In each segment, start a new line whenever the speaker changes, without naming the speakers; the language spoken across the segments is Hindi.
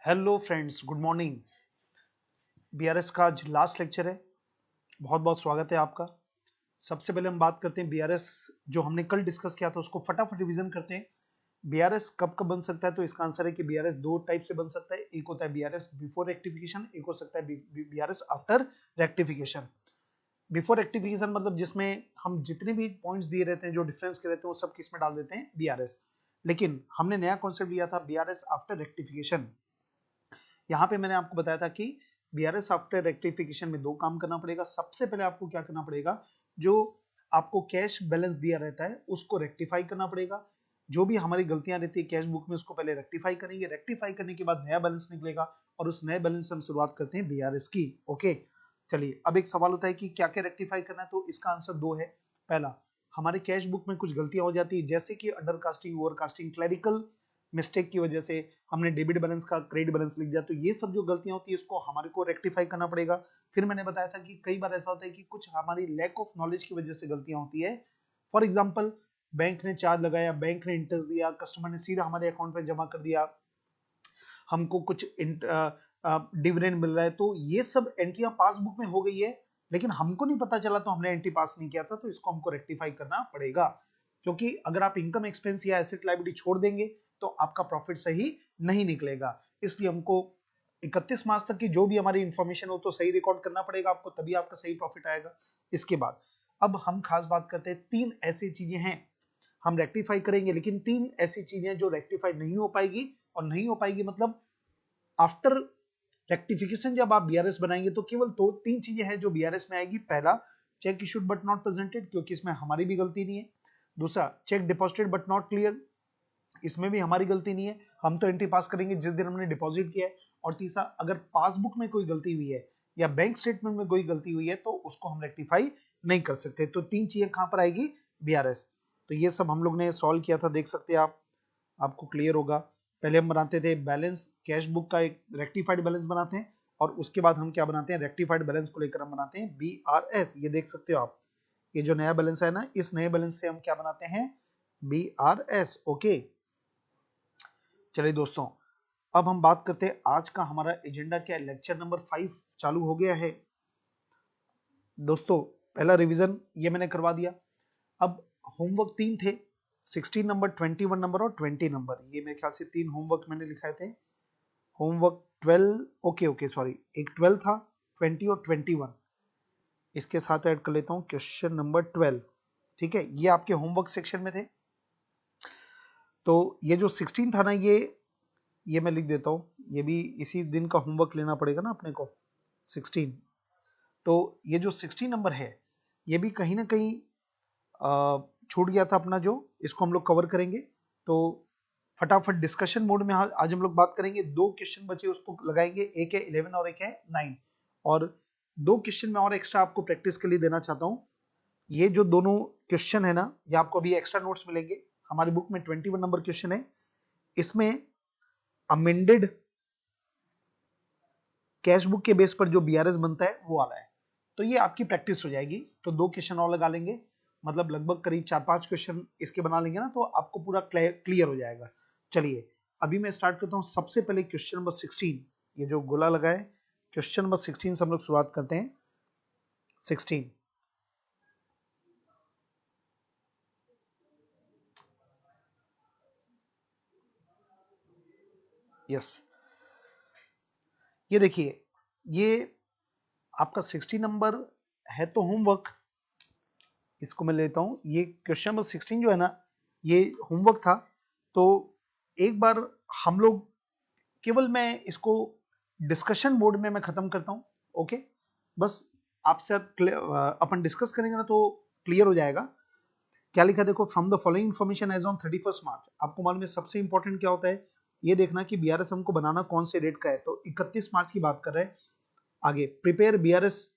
Hello friends, good morning. BRS का आज लास्ट लेक्चर है। बहुत बहुत स्वागत है आपका। सबसे पहले हम बात करते हैं बीआरएस जो हमने कल डिस्कस किया था उसको फटाफट रिवीजन करते हैं। बीआरएस कब कब बन सकता है? तो इसका आंसर है कि बीआरएस दो टाइप से बन सकता है। एक होता है बीआरएस बिफोर रेक्टिफिकेशन, एक हो सकता है BRS after rectification. Before rectification मतलब जिसमें हम जितने भी पॉइंट्स दिए रहते हैं, जो डिफरेंस के रहते हैं, वो सब किस में डाल देते हैं? बीआरएस। लेकिन हमने नया कॉन्सेप्ट लिया था बीआरएस आफ्टर रेक्टिफिकेशन। यहाँ पे मैंने आपको बताया था कि बीआरएस आफ्टर रेक्टिफिकेशन में दो काम करना पड़ेगा। सबसे पहले आपको क्या करना पड़ेगा, जो आपको कैश बैलेंस दिया रहता है उसको रेक्टिफाई करना पड़ेगा। जो भी हमारी गलतियां रहती है कैश बुक में उसको पहले रेक्टिफाई करेंगे। रेक्टिफाई करने के बाद नया बैलेंस निकलेगा और उस नए बैलेंस से हम शुरुआत करते हैं बीआरएस की। ओके, चलिए अब एक सवाल होता है कि क्या क्या रेक्टिफाई करना है, तो इसका आंसर दो है। पहला, हमारे कैश बुक में कुछ गलतियां हो जाती है जैसे कि under casting, over casting, clerical mistake की वजह से हमने डेबिट बैलेंस का क्रेडिट बैलेंस लिख दिया, तो ये सब जो गलतियां होती है इसको हमारे को रेक्टिफाई करना पड़ेगा। फिर मैंने बताया था कि कई बार ऐसा होता है कि कुछ हमारी लैक ऑफ नॉलेज की वजह से गलतियां होती है। फॉर एग्जाम्पल, बैंक ने चार्ज लगाया, बैंक ने इंटरेस्ट दिया, कस्टमर ने सीधा हमारे अकाउंट में जमा कर दिया, हमको कुछ डिविडेंड मिल रहा है, तो ये सब एंट्रियां पासबुक में हो गई है लेकिन हमको नहीं पता चला, तो हमने एंट्री पास नहीं किया था, तो इसको हमको रेक्टिफाई करना पड़ेगा। क्योंकि अगर आप इनकम एक्सपेंस या एसेट लायबिलिटी छोड़ देंगे तो आपका प्रॉफिट सही नहीं निकलेगा। इसलिए हमको 31 मार्च तक की जो भी हमारी इंफॉर्मेशन हो तो सही रिकॉर्ड करना पड़ेगा आपको, तभी आपका सही प्रॉफिट आएगा। इसके बाद अब हम खास बात करते हैं, तीन ऐसी चीजें हैं हम रेक्टिफाई करेंगे, लेकिन तीन ऐसी चीजें जो रेक्टिफाई नहीं हो पाएगी। और नहीं हो पाएगी मतलब आफ्टर रेक्टिफिकेशन जब आप बीआरएस बनाएंगे तो केवल दो तीन चीजें हैं जो बीआरएस में आएगी। पहला, check issued but not presented, क्योंकि इसमें हमारी भी गलती नहीं है। दूसरा, check deposited but not clear, इसमें भी हमारी गलती नहीं है, हम तो एंट्री पास करेंगे जिस दिन हमने डिपॉजिट किया है। और तीसरा, अगर पासबुक में कोई गलती हुई है या बैंक स्टेटमेंट में कोई गलती हुई है तो उसको हम रेक्टिफाई नहीं कर सकते। तो तीन चीजें कहां पर आएगी? बीआरएस। तो ये सब हम लोग ने सॉल्व किया था, देख सकते हैं आप, आपको क्लियर होगा। पहले हम बनाते थे बैलेंस, कैश बुक का एक रेक्टिफाइड बैलेंस बनाते हैं, और उसके बाद हम क्या बनाते हैं, रेक्टिफाइड बैलेंस को लेकर हम बनाते हैं बीआरएस। ये देख सकते हो आप, ये जो नया बैलेंस है ना, इस नए बैलेंस से हम क्या बनाते हैं? बीआरएस। ओके, चलिए दोस्तों, अब हम बात करते हैं आज का हमारा एजेंडा क्या है। लेक्चर नंबर 5 चालू हो गया है दोस्तों। पहला रिवीजन ये मैंने करवा दिया। अब होमवर्क तीन थे, 16 नंबर, 21 नंबर और 20 नंबर। ये मेरे ख्याल से तीन होमवर्क मैंने लिखाए थे। होमवर्क 12, ओके सॉरी, एक 12 था, 20 और 21। इसके साथ ऐड कर लेता हूं क्वेश्चन नंबर 12। ठीक है, ये आपके होमवर्क सेक्शन में थे। तो ये जो 16 था ना, ये मैं लिख देता हूं, ये भी इसी दिन का होमवर्क लेना पड़ेगा ना अपने को, 16। तो ये जो 16 नंबर है ये भी कहीं ना कहीं छूट गया था अपना, जो इसको हम लोग कवर करेंगे। तो फटाफट डिस्कशन मोड में आज हम लोग बात करेंगे। दो क्वेश्चन बचे उसको लगाएंगे, एक है 11 और एक है 9। और दो क्वेश्चन में और एक्स्ट्रा आपको प्रैक्टिस के लिए देना चाहता हूं। ये जो दोनों क्वेश्चन है ना, ये आपको अभी एक्स्ट्रा नोट्स मिलेंगे। हमारी बुक में 21 नंबर क्वेश्चन है, इसमें अमेंडेड कैश बुक के बेस पर जो बीआरएस बनता है वो वाला है, तो ये आपकी प्रैक्टिस हो जाएगी। तो दो क्वेश्चन और लगा लेंगे, मतलब लगभग करीब 4-5 क्वेश्चन इसके बना लेंगे ना, तो आपको पूरा क्लियर हो जाएगा। चलिए अभी मैं स्टार्ट करता हूं। सबसे पहले क्वेश्चन नंबर 16, ये जो गोला लगा है, क्वेश्चन नंबर 16 से हम लोग शुरुआत करते हैं। 16, यस, ये देखिए, ये आपका 16 नंबर है तो होमवर्क, इसको मैं लेता हूं। ये क्वेश्चन नंबर 16 जो है ना, ये होमवर्क था। तो एक बार हम लोग, केवल मैं इसको डिस्कशन मोड में मैं खत्म करता हूं। ओके, बस आपसे अपन डिस्कस करेंगे ना तो क्लियर हो जाएगा। क्या लिखा है देखो, from the following information as on 31 March. आपको मालूम है सबसे इंपॉर्टेंट क्या होता है, ये देखना कि बीआरएस हमको बनाना कौन से डेट का है, तो 31 मार्च की बात कर रहे हैं। आगे, प्रिपेयर बीआरएस,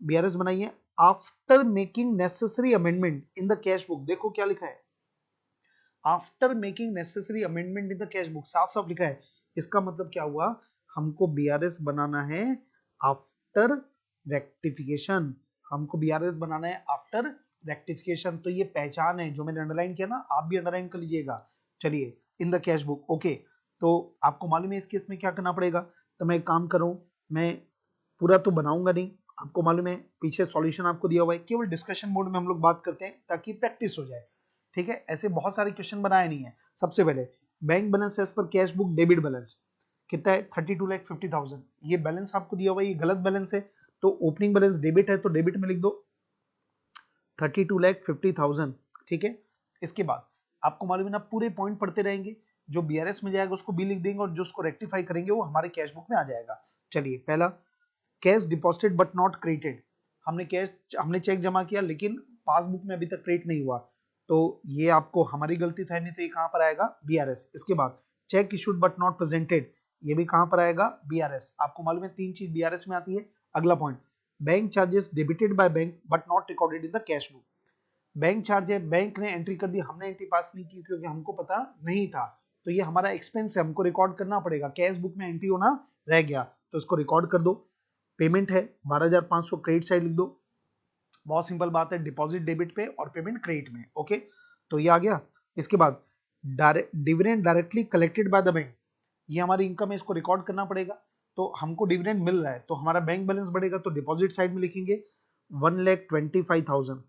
बीआरएस बनाइए after making necessary amendment in the cash book. देखो क्या लिखा है, after making necessary amendment in the cash book, साफ साफ लिखा है। इसका मतलब क्या हुआ, हमको बीआरएस बनाना है आफ्टर रेक्टिफिकेशन। हमको बीआरएस बनाना है आफ्टर रेक्टिफिकेशन। तो ये पहचान है जो मैंने अंडरलाइन किया ना, आप भी अंडरलाइन कर लीजिएगा। चलिए, इन द कैश बुक। ओके, तो आपको मालूम है इस केस में क्या करना पड़ेगा। तो मैं एक काम कर रहा हूं, मैं पूरा तो बनाऊंगा नहीं, आपको मालूम है पीछे सॉल्यूशन आपको दिया हुआ है, केवल डिस्कशन मोड में हम लोग बात करते हैं ताकि प्रैक्टिस हो जाए। ठीक है, ऐसे बहुत सारे क्वेश्चन बनाए नहीं है। सबसे पहले bank balance as per cash book debit balance कितना है, 32,50,000। ये बैलेंस आपको दिया हुआ है, ये गलत बैलेंस है, तो ओपनिंग बैलेंस डेबिट है तो डेबिट में लिख दो 32,50,000। ठीक है, इसके बाद आपको मालूम है ना, पूरे पॉइंट पढ़ते रहेंगे, जो बीआरएस में जाएगा उसको बी लिख देंगे और जो उसको रेक्टिफाई करेंगे वो हमारे कैश बुक में आ जाएगा। चलिए, पहला cash deposited but not credited, हमने चेक जमा किया लेकिन पासबुक में अभी तक क्रेडिट नहीं हुआ, तो ये आपको हमारी गलती था, नहीं तो ये कहां पर आएगा, बीआरएस। इसके बाद check issued but not presented, ये भी कहां पर आएगा, बीआरएस। आपको मालूम है 3 चीज बीआरएस में आती है। अगला point, bank charges debited by bank but not recorded in the cash book, bank charge है, बैंक ने एंट्री कर दी, हमने एंट्री पास नहीं की क्योंकि हमको पता नहीं था, तो ये हमारा एक्सपेंस है, हमको रिकॉर्ड करना पड़ेगा, कैश बुक में एंट्री होना रह गया तो इसको रिकॉर्ड कर दो। पेमेंट है 12,500, क्रेडिट साइड लिख दो, बहुत सिंपल बात है, डिपॉजिट डेबिट पे और पेमेंट क्रेडिट में। ओके, तो ये आ गया। इसके बाद dividend directly collected by the bank, ये हमारी इनकम है, इसको रिकॉर्ड करना पड़ेगा, तो हमको डिविडेंड मिल रहा है तो हमारा बैंक बैलेंस बढ़ेगा, तो डिपॉजिट साइड में लिखेंगे 1,25,000।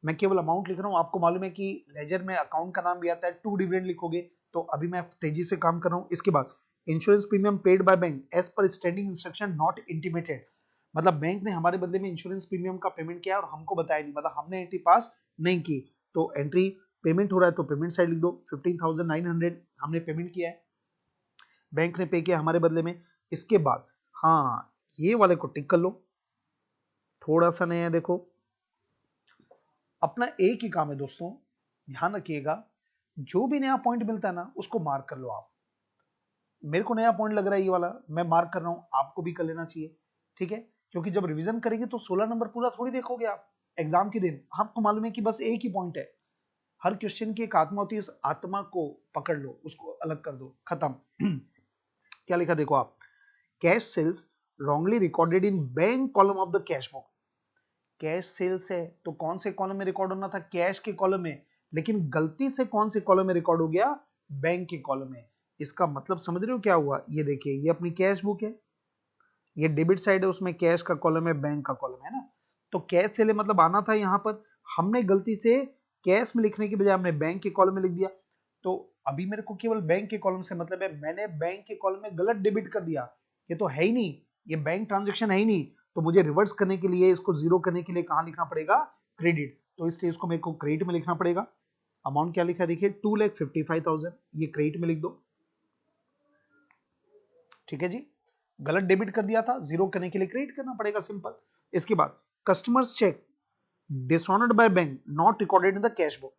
मैं केवल अमाउंट लिख रहा हूं, आपको मालूम है कि लेजर में अकाउंट का नाम भी आता है, टू डिविडेंड लिखोगे, तो अभी मैं तेजी से काम कर रहा हूं। इसके बाद insurance premium paid by bank as per standing instruction not intimated, मतलब बैंक ने हमारे बदले में इंश्योरेंस प्रीमियम का पेमेंट किया और हमको बताया नहीं, मतलब हमने एंट्री पास नहीं की, तो एंट्री पेमेंट हो रहा है तो पेमेंट साइड लिख दो 15,900 हमने पेमेंट किया है, बैंक ने पे किया हमारे बदले में। इसके बाद हाँ, ये वाले को टिक कर लो, थोड़ा सा नया देखो, अपना एक ही काम है दोस्तों, ध्यान रखिएगा, जो भी नया पॉइंट मिलता है ना उसको मार्क कर लो आप। मेरे को नया पॉइंट लग रहा है ये वाला, मैं मार्क कर रहा हूं, आपको भी कर लेना चाहिए। ठीक है, क्योंकि जब रिवीजन करेंगे तो 16 नंबर पूरा थोड़ी देखोगे आप एग्जाम के दिन, आपको मालूम है कि बस एक ही पॉइंट है, हर क्वेश्चन की एक आत्मा होती है, उस आत्मा को पकड़ लो, उसको अलग कर दो, खत्म। क्या लिखा देखो आप, cash sales wrongly recorded in bank column of the cash book, cash sales है तो कौन से कॉलम में रिकॉर्ड होना था, कैश के कॉलम में, लेकिन गलती से कौन से कॉलम में रिकॉर्ड हो गया, बैंक के कॉलम में। इसका मतलब समझ रहे हो क्या हुआ, ये देखिए ये अपनी कैश बुक है, ये डेबिट साइड है, उसमें कैश का कॉलम है, बैंक का कॉलम है ना, तो कैश सेल मतलब आना था यहाँ पर, हमने गलती से कैश में लिखने के बजाय हमने बैंक के कॉलम में लिख दिया, तो अभी मेरे को केवल बैंक के कॉलम से मतलब है, मैंने बैंक के कॉलम में गलत डेबिट कर दिया, ये तो है ही नहीं, ये बैंक ट्रांजेक्शन है ही नहीं, तो मुझे रिवर्स करने के लिए, इसको जीरो करने के लिए कहां लिखना पड़ेगा, क्रेडिट, तो इसलिए इसको मेरे को क्रेडिट में लिखना पड़ेगा। अमाउंट क्या लिखा है देखिए 2,55,000, ये क्रेडिट में लिख दो। ठीक है जी, गलत डेबिट कर दिया था, जीरो करने के लिए क्रेडिट करना पड़ेगा, सिंपल। इसके बाद customers cheque dishonoured by bank not recorded in the cash book,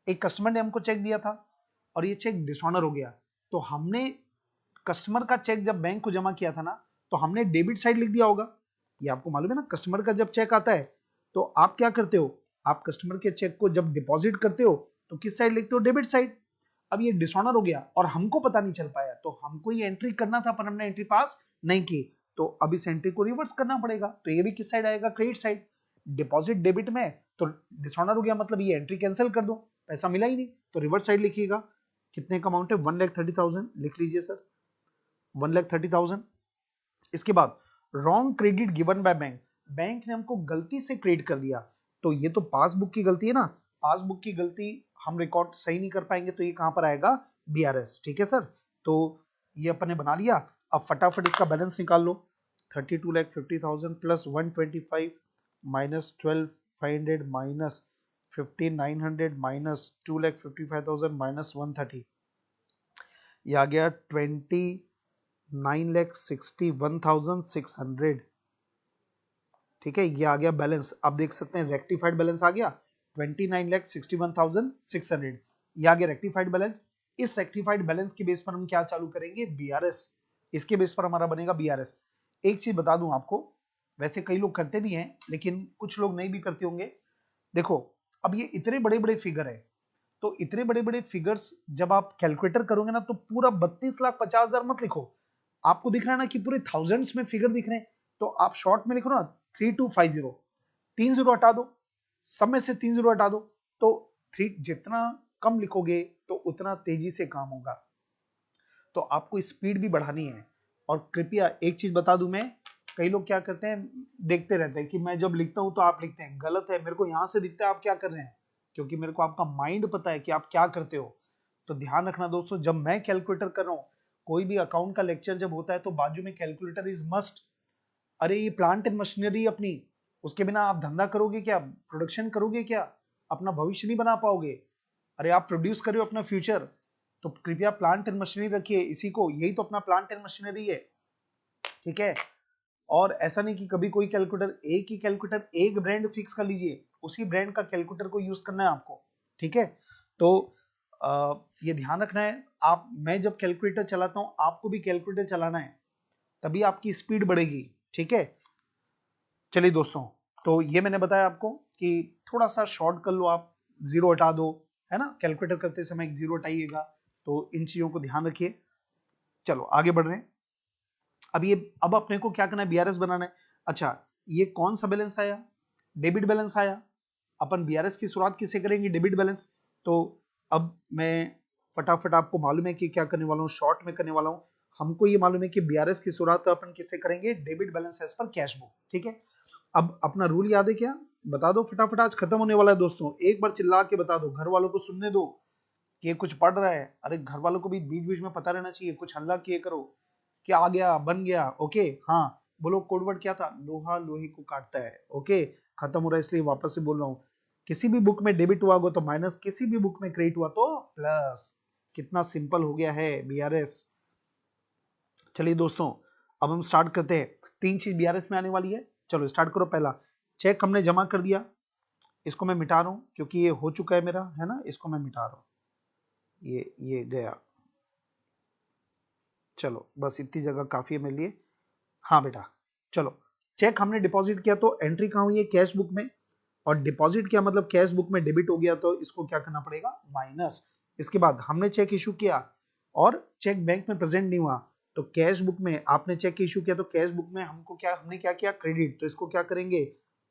एक कस्टमर ने हमको चेक दिया था और ये चेक डिसऑनर हो गया, तो हमने कस्टमर का चेक जब बैंक को जमा किया था ना, तो हमने डेबिट साइड लिख दिया होगा, ये आपको मालूम है ना, कस्टमर का जब चेक आता है तो आप क्या करते हो, आप कस्टमर के चेक को जब डिपॉजिट करते हो तो किस साइड लिखते हो, डेबिट साइड। अब ये डिसऑनर हो गया और हमको पता नहीं चल पाया, तो हमको ये एंट्री करना था पर हमने एंट्री पास नहीं की, तो अब इस एंट्री को रिवर्स करना पड़ेगा, तो ये भी किस साइड आएगा, क्रेडिट साइड। डिपॉजिट डेबिट में तो डिसऑनर हो गया, मतलब ये एंट्री कैंसिल कर दो, पैसा मिला ही नहीं, तो रिवर्स साइड लिखिएगा। कितने का अमाउंट है, 1,30,000 लिख लीजिए सर, 1,30,000। इसके बाद wrong credit given by bank, bank ने हमको गलती से क्रेडिट कर दिया, तो ये तो पासबुक की गलती है ना, पासबुक की गलती हम रिकॉर्ड सही नहीं कर पाएंगे, तो ये कहां पर आएगा, बीआरएस। ठीक है सर, तो ये अपन ने बना लिया, अब फटाफट इसका बैलेंस निकाल लो, 32,50,000 plus 125 minus 12,500 minus 15,900 minus 2,55,000 minus 130, ये आ गया 9,61,600। ठीक है, ये आ गया बैलेंस, आप देख सकते हैं रेक्टिफाइड बैलेंस आ गया 29,61,600, ये आ गया रेक्टिफाइड बैलेंस। इस रेक्टिफाइड बैलेंस के बेस पर हम क्या चालू करेंगे, बीआरएस, इसके बेस पर हमारा बनेगा बीआरएस। एक चीज बता दूं आपको, वैसे कई लोग करते भी हैं लेकिन कुछ लोग नहीं भी करते होंगे, देखो अब ये इतने बड़े बड़े फिगर है, तो इतने बड़े बड़े फिगर्स जब आप कैलकुलेटर करोगे ना, तो पूरा 32,50,000 मत लिखो, आपको दिख रहा है ना कि पूरे थाउजेंड्स में फिगर दिख रहे हैं, तो आप शॉर्ट में लिखो ना 3250, 3 जीरो हटा दो, सब में से 3 जीरो हटा दो, तो थ्री जितना कम लिखोगे तो उतना तेजी से काम होगा। तो आपको स्पीड भी बढ़ानी है। और कृपया एक चीज बता दूं मैं, कई लोग क्या करते हैं, देखते रहते हैं कि मैं जब लिखता हूं तो आप लिखते हैं, गलत है। मेरे को यहां से दिखता है आप क्या कर रहे हैं, क्योंकि मेरे को आपका माइंड पता है कि आप क्या करते हो। तो ध्यान रखना दोस्तों, जब मैं कैलकुलेटर कर रहा हूं, कोई भी अकाउंट का लेक्चर जब होता है तो बाजू में कैलकुलेटर इज मस्ट। अरे ये प्लांट एंड मशीनरी अपनी, उसके बिना आप धंधा करोगे क्या, प्रोडक्शन करोगे क्या, अपना भविष्य नहीं बना पाओगे। अरे आप प्रोड्यूस करो अपना फ्यूचर, तो कृपया प्लांट एंड मशीनरी रखिए इसी को, यही तो अपना प्लांट एंड मशीनरी है। ठीक है। और ऐसा नहीं कि कभी कोई कैलकुलेटर, एक ही कैलकुलेटर, एक ब्रांड फिक्स कर लीजिए, उसी ब्रांड का कैलकुलेटर को यूज करना है आपको। ठीक है। तो ये ध्यान रखना है, आप, मैं जब कैलकुलेटर चलाता हूं आपको भी कैलकुलेटर चलाना है, तभी आपकी स्पीड बढ़ेगी। ठीक है। चलिए दोस्तों, तो ये मैंने बताया आपको कि थोड़ा सा शॉर्ट कर लो आप, जीरो हटा दो, है ना, कैलकुलेटर करते समय एक जीरो हटाइएगा। तो इन चीजों को ध्यान रखिए। चलो आगे बढ़ रहे हैं। अब अपने को क्या करना है, बीआरएस बनाना है। अच्छा, ये कौन सा बैलेंस आया, डेबिट बैलेंस आया। अपन बीआरएस की शुरुआत किससे करेंगे, डेबिट बैलेंस। तो अब मैं फटाफट, आपको मालूम है कि क्या करने वाला हूँ, शॉर्ट में करने वाला हूँ। हमको ये मालूम है कि बीआरएस की शुरुआत अपन किससे करेंगे, debit balance as per cash book. ठीक है। अब अपना रूल याद है क्या, बता दो फटाफट, आज खत्म होने वाला है दोस्तों, एक बार चिल्ला के बता दो, घर वालों को सुनने दो कि ये कुछ पढ़ रहा है। अरे घर वालों को भी बीच बीच में पता रहना चाहिए, कुछ हल्ला किए करो कि आ गया बन गया। ओके, हाँ बोलो, कोडवर्ड क्या था, लोहा लोहे को काटता है। ओके, खत्म हो रहा है इसलिए वापस से बोल रहा हूँ। किसी भी बुक में डेबिट हुआ तो माइनस, किसी भी बुक में क्रेडिट हुआ तो प्लस। कितना सिंपल हो गया है बीआरएस। चलिए दोस्तों, अब हम स्टार्ट करते हैं। तीन चीज बीआरएस में आने वाली है। चलो स्टार्ट करो। पहला, चेक हमने जमा कर दिया, इसको मैं मिटा रहा हूं क्योंकि ये हो चुका है मेरा, है ना, इसको मैं मिटा रहा हूं, ये गया। चलो बस इतनी जगह काफी है मेरे लिए। हाँ बेटा, चलो, चेक हमने डिपॉजिट किया तो एंट्री कहाँ हुई है, कैश बुक में। और डिपॉजिट किया मतलब कैश बुक में डेबिट हो गया, तो इसको क्या करना पड़ेगा, माइनस। इसके बाद हमने चेक इशू किया और चेक बैंक में प्रेजेंट नहीं हुआ, तो कैश बुक में आपने चेक इशू किया तो कैश बुक में हमने क्या किया, क्रेडिट, तो इसको क्या करेंगे,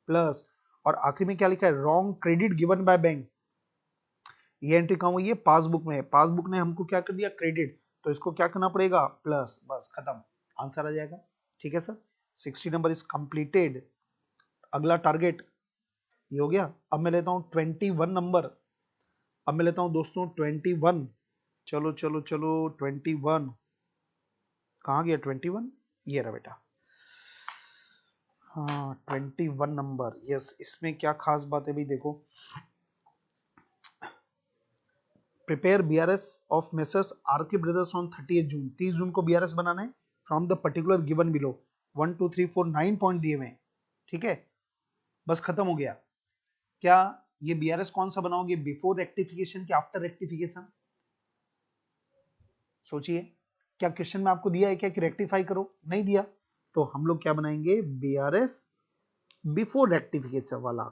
प्लस। और आखिरी में क्या लिखा है, wrong credit given by bank. ये एंट्री कहाँ हुई है, पासबुक में। पासबुक ने हमको क्या कर दिया, क्रेडिट, तो इसको क्या करना पड़ेगा, प्लस। बस खत्म, आंसर आ जाएगा। ठीक है सर, 60 नंबर इज कंप्लीटेड। अगला टारगेट ये हो गया। अब मैं लेता हूं 21 नंबर। अब मैं लेता हूं दोस्तों 21। चलो चलो चलो 21 कहाँ गया, 21 ये रहा बेटा। हाँ 21 नंबर, यस। इसमें क्या खास बात है भाई, देखो, prepare BRS of messrs RK brothers on 30 June. 30 जून को बीआरएस बनाना है from the particular given below. 1 2 3 4 9 point दिए हुए हैं। ठीक है, बस खत्म हो गया। क्या ये बीआरएस कौन सा बनाओगे, बिफोर रेक्टिफिकेशन कि आफ्टर रेक्टिफिकेशन, सोचिए। क्या क्वेश्चन में आपको दिया है क्या कि रेक्टिफाई करो, नहीं दिया। तो हम लोग क्या बनाएंगे, बीआरएस बिफोर रेक्टिफिकेशन वाला,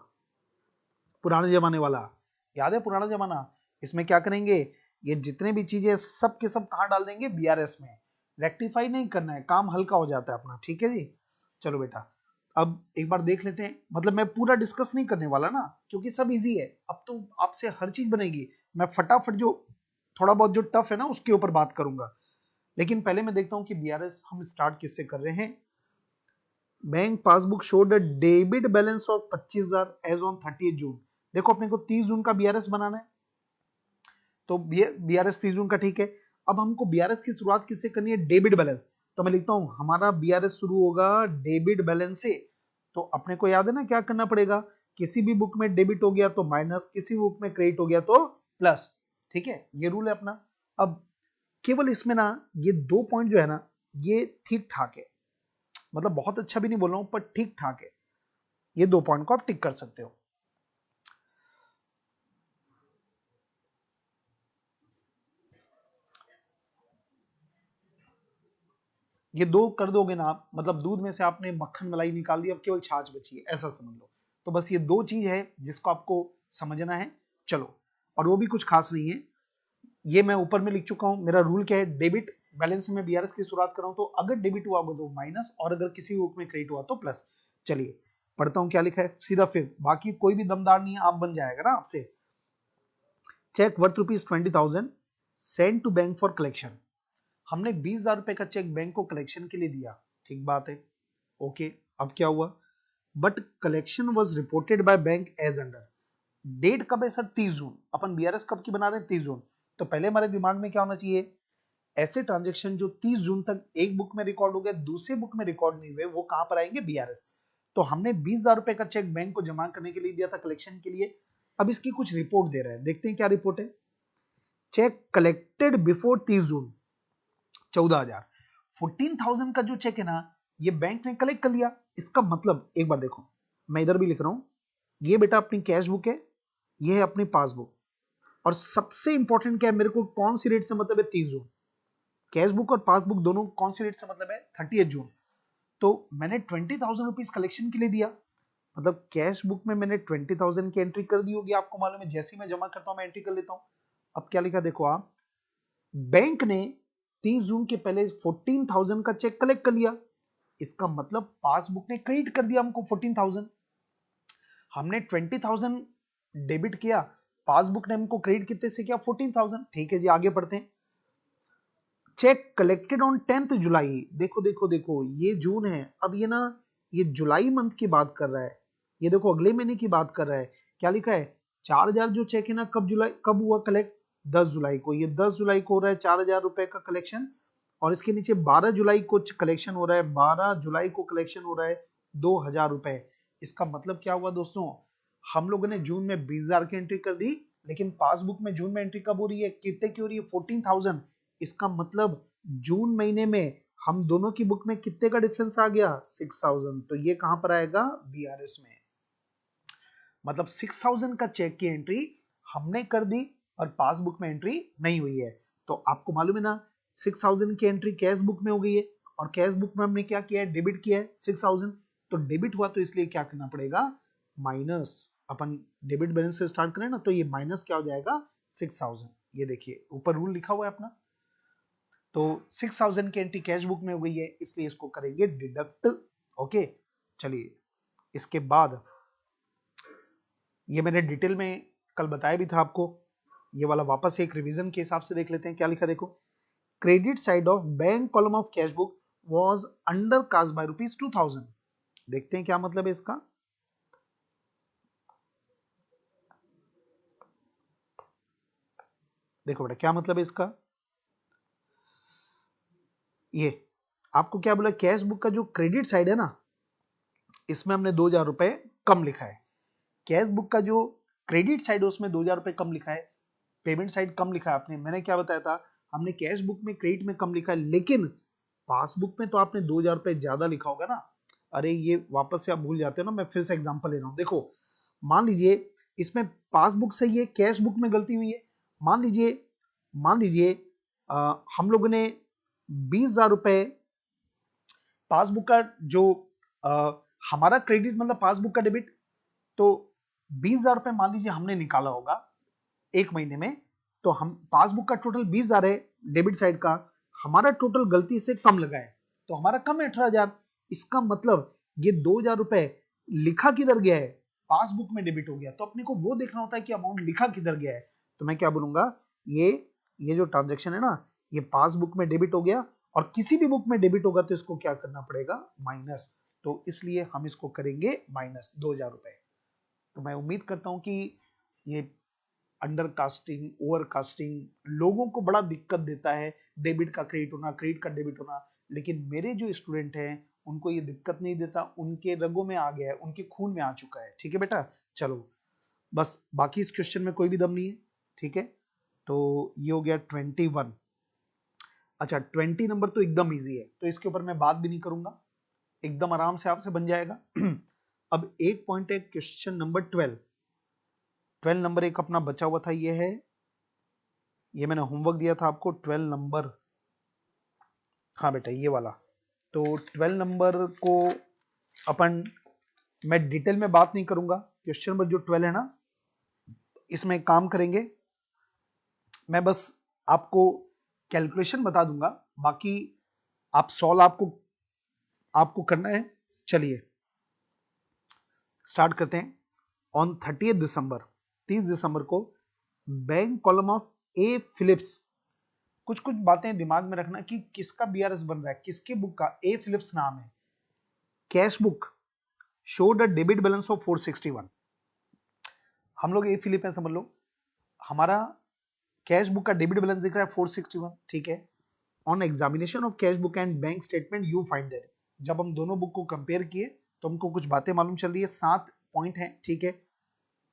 पुराने जमाने वाला। याद है पुराना जमाना, इसमें क्या करेंगे, ये जितने भी चीजें सब के सब कहां डाल देंगे, बीआरएस में। रेक्टिफाई नहीं करना है, काम हल्का हो जाता है अपना। ठीक है जी। चलो बेटा, अब एक बार देख लेते हैं, मतलब मैं पूरा डिस्कस नहीं करने वाला ना, क्योंकि सब इजी है। अब तो आपसे हर चीज बनेगी, मैं फटाफट जो थोड़ा बहुत जो टफ है ना उसके ऊपर बात करूंगा। लेकिन पहले मैं देखता हूं कि बीआरएस हम स्टार्ट किससे कर रहे हैं। Bank passbook showed a debit balance of 25,000 as on 30 June. देखो अपने को 30 जून का बीआरएस बनाना है, तो बीआरएस 30 जून का ठीक है। अब हमको बीआरएस की शुरुआत किससे करनी है, डेबिट बैलेंस। तो मैं लिखता हूं हमारा बीआरएस शुरू होगा डेबिट बैलेंस से। तो अपने को याद है ना क्या करना पड़ेगा, किसी भी बुक में डेबिट हो गया तो माइनस, किसी बुक में क्रेडिट हो गया तो प्लस। ठीक है, ये रूल है अपना। अब केवल इसमें ना ये दो पॉइंट जो है ना, ये ठीक ठाक है, मतलब बहुत अच्छा भी नहीं बोल रहा हूं पर ठीक ठाक है। ये दो पॉइंट को आप टिक कर सकते हो। ये दो कर दोगे ना आप, मतलब दूध में से आपने मक्खन मलाई निकाल दी, अब केवल छाछ बची है, ऐसा समझ लो। तो बस ये दो चीज है जिसको आपको समझना है। चलो, और वो भी कुछ खास नहीं है, ये मैं ऊपर में लिख चुका हूं। मेरा रूल क्या है, डेबिट बैलेंस में बीआरएस की शुरुआत कर रहा हूं, तो अगर डेबिट हुआ तो माइनस, और अगर किसी बुक में क्रेडिट हुआ तो प्लस। चलिए पढ़ता हूं क्या लिखा है सीधा, फिर बाकी कोई भी दमदार नहीं है, आप बन जाएगा ना आपसे। Cheque worth ₹20,000 send to bank for collection. हमने 20,000 रुपए का चेक बैंक को कलेक्शन के लिए दिया, ठीक बात है, ओके। अब क्या हुआ, but collection was reported by bank as under, date कब है सर, 30 जून। अपन बीआरएस कब की बना रहे हैं, 30 जून। तो पहले हमारे दिमाग में क्या होना चाहिए, ऐसे ट्रांजेक्शन जो 30 जून तक एक बुक में रिकॉर्ड हो गए, दूसरे बुक में रिकॉर्ड नहीं हुए, वो कहां पर आएंगे, बीआरएस। तो हमने 20,000 रुपए का चेक बैंक को जमा करने के लिए दिया था, कलेक्शन के लिए। अब इसकी कुछ रिपोर्ट दे रहा है, देखते हैं क्या रिपोर्ट है। चेक कलेक्टेड बिफोर 30 जून 14,000। 14,000 का जो चेक है ना, ये बैंक ने कलेक्ट कर लिया। इसका मतलब एक बार देखो, मैं इधर भी लिख रहा हूं, ये बेटा अपनी कैश बुक है, ये है अपनी पासबुक। और सबसे इंपॉर्टेंट क्या है, मेरे को कौन सी डेट से मतलब है, 30 जून। कैश बुक और पासबुक दोनों कौन सी डेट से मतलब है, 30 जून। तो मैंने 20,000 रुपीज कलेक्शन के लिए दिया, मतलब कैश बुक में मैंने 20,000 की एंट्री कर दी होगी, आपको मालूम है, जैसे ही मैं जमा करता हूं मैं एंट्री कर लेता हूं। अब क्या लिखा देखो आप, बैंक ने 30 जून के पहले 14,000 का चेक कलेक्ट कर लिया। इसका मतलब पासबुक ने क्रेडिट कर दिया हमको 14,000। हमने 20,000 डेबिट किया, पासबुक ने हमको क्रेडिट कितने से किया, 14,000। ठीक है जी, आगे बढ़ते हैं। चेक कलेक्टेड ऑन 10th जुलाई, देखो देखो देखो, ये जून है, अब ये ना, ये जुलाई मंथ की बात कर रहा है, ये देखो अगले महीने की बात कर रहा है। क्या लिखा है, 4,000 जो चेक है ना, कब हुआ कलेक्ट, 10 जुलाई को। ये 10 जुलाई को हो रहा है 4,000 रुपए का कलेक्शन। और इसके नीचे 12 जुलाई को कलेक्शन हो रहा है, 12 जुलाई को कलेक्शन हो रहा है 2,000 रुपए। इसका मतलब क्या हुआ दोस्तों, हम लोगों ने जून में 20,000 की एंट्री कर दी, लेकिन पासबुक में जून में एंट्री कब हो रही है, कितने की हो रही है, 14,000। इसका मतलब जून महीने में हम दोनों की बुक में कितने का डिफरेंस आ गया, 6,000। तो ये कहां पर आएगा, बीआरएस में। मतलब 6,000 का चेक की एंट्री हमने कर दी और पासबुक में एंट्री नहीं हुई है। तो आपको मालूम है ना, 6,000 की एंट्री कैश बुक में हो गई है, और कैश बुक में हमने क्या किया है, डेबिट किया है 6,000। तो डेबिट हुआ, तो इसलिए क्या करना पड़ेगा, माइनस। अपन डेबिट बैलेंस से स्टार्ट करें ना, तो ये माइनस क्या हो जाएगा, 6,000। ये देखिए ऊपर रूल लिखा हुआ है अपना। तो 6,000 की एंट्री कैश बुक में हो गई है, इसलिए इसको करेंगे डिडक्ट। ओके, चलिए इसके बाद, ये मैंने डिटेल में कल बताया भी था आपको, ये वाला वापस एक रिवीजन के हिसाब से देख लेते हैं। क्या लिखा देखो, credit side of bank column of cash book was under cast by ₹2,000। देखते हैं क्या मतलब है इसका। देखो बेटा क्या मतलब है इसका, ये आपको क्या बोला, कैश बुक का जो क्रेडिट साइड है ना, इसमें हमने 2,000 रुपए कम लिखा है। कैश बुक का जो क्रेडिट साइड है उसमें 2,000 रुपए कम लिखा है, पेमेंट साइड कम लिखा है आपने। मैंने क्या बताया था, हमने कैश बुक में क्रेडिट में कम लिखा है, लेकिन पासबुक में तो आपने 2,000 रुपए ज्यादा लिखा होगा ना। अरे ये वापस से आप भूल जाते हो ना, मैं फिर से एग्जांपल ले रहा हूं। देखो मान लीजिए इसमें पासबुक सही है, कैश बुक में गलती हुई है। मान लीजिए हम लोगों ने 20,000 रुपए पासबुक का जो आ, हमारा क्रेडिट मतलब पासबुक का डेबिट, तो 20,000 रुपए मान लीजिए हमने निकाला होगा एक महीने में। तो हम पासबुक का टोटल 20,000 है, डेबिट साइड का हमारा टोटल गलती से कम लगा है, तो हमारा कम है 18,000। इसका मतलब ये 2,000 रुपए लिखा किधर गया है, पासबुक में डेबिट हो गया। तो अपने को वो देखना होता है कि अमाउंट लिखा किधर गया है। तो मैं क्या बोलूंगा, ये जो ट्रांजेक्शन है ना, ये पासबुक में डेबिट हो गया, और किसी भी बुक में डेबिट होगा तो इसको क्या करना पड़ेगा, माइनस। तो इसलिए हम इसको करेंगे माइनस 2,000 रुपए। तो मैं उम्मीद करता हूं कि ये अंडर कास्टिंग, ओवर कास्टिंग लोगों को बड़ा दिक्कत देता है, डेबिट का क्रेडिट होना, क्रेडिट का डेबिट होना। लेकिन मेरे जो स्टूडेंट हैं उनको ये दिक्कत नहीं देता, उनके रगों में आ गया है, उनके खून में आ चुका है। ठीक है बेटा, चलो बस बाकी इस क्वेश्चन में कोई भी दम नहीं है। ठीक है, तो ये हो गया 21। अच्छा 20 नंबर तो एकदम इजी है, तो इसके ऊपर मैं बात भी नहीं करूंगा, एकदम आराम से आपसे बन जाएगा। अब एक पॉइंट है, क्वेश्चन नंबर 12 नंबर एक अपना बचा हुआ था, ये है, ये मैंने होमवर्क दिया था आपको 12 नंबर। हाँ बेटा ये वाला। तो 12 नंबर को अपन, मैं डिटेल में बात नहीं करूंगा, क्वेश्चन नंबर जो 12 है ना, इसमें काम करेंगे। मैं बस आपको कैलकुलेशन बता दूंगा, बाकी आप सॉल्व आपको करना है। चलिए स्टार्ट करते हैं। ऑन 30 दिसंबर 30 दिसंबर को bank column of A Phillips कुछ कुछ बातें दिमाग में रखना कि किसका बीआरएस बन रहा है, किसके बुक का। ए फिलिप्स नाम है। Cash book showed a debit balance of 461। हम लोग ए फिलिप है समझ लो, हमारा कैश बुक का डेबिट बैलेंस दिख रहा है 461, ठीक है। On examination of cash book and bank statement you find that, जब हम दोनों बुक को कंपेयर किए तो हमको कुछ बातें मालूम चल रही है, 7 पॉइंट है, ठीक है।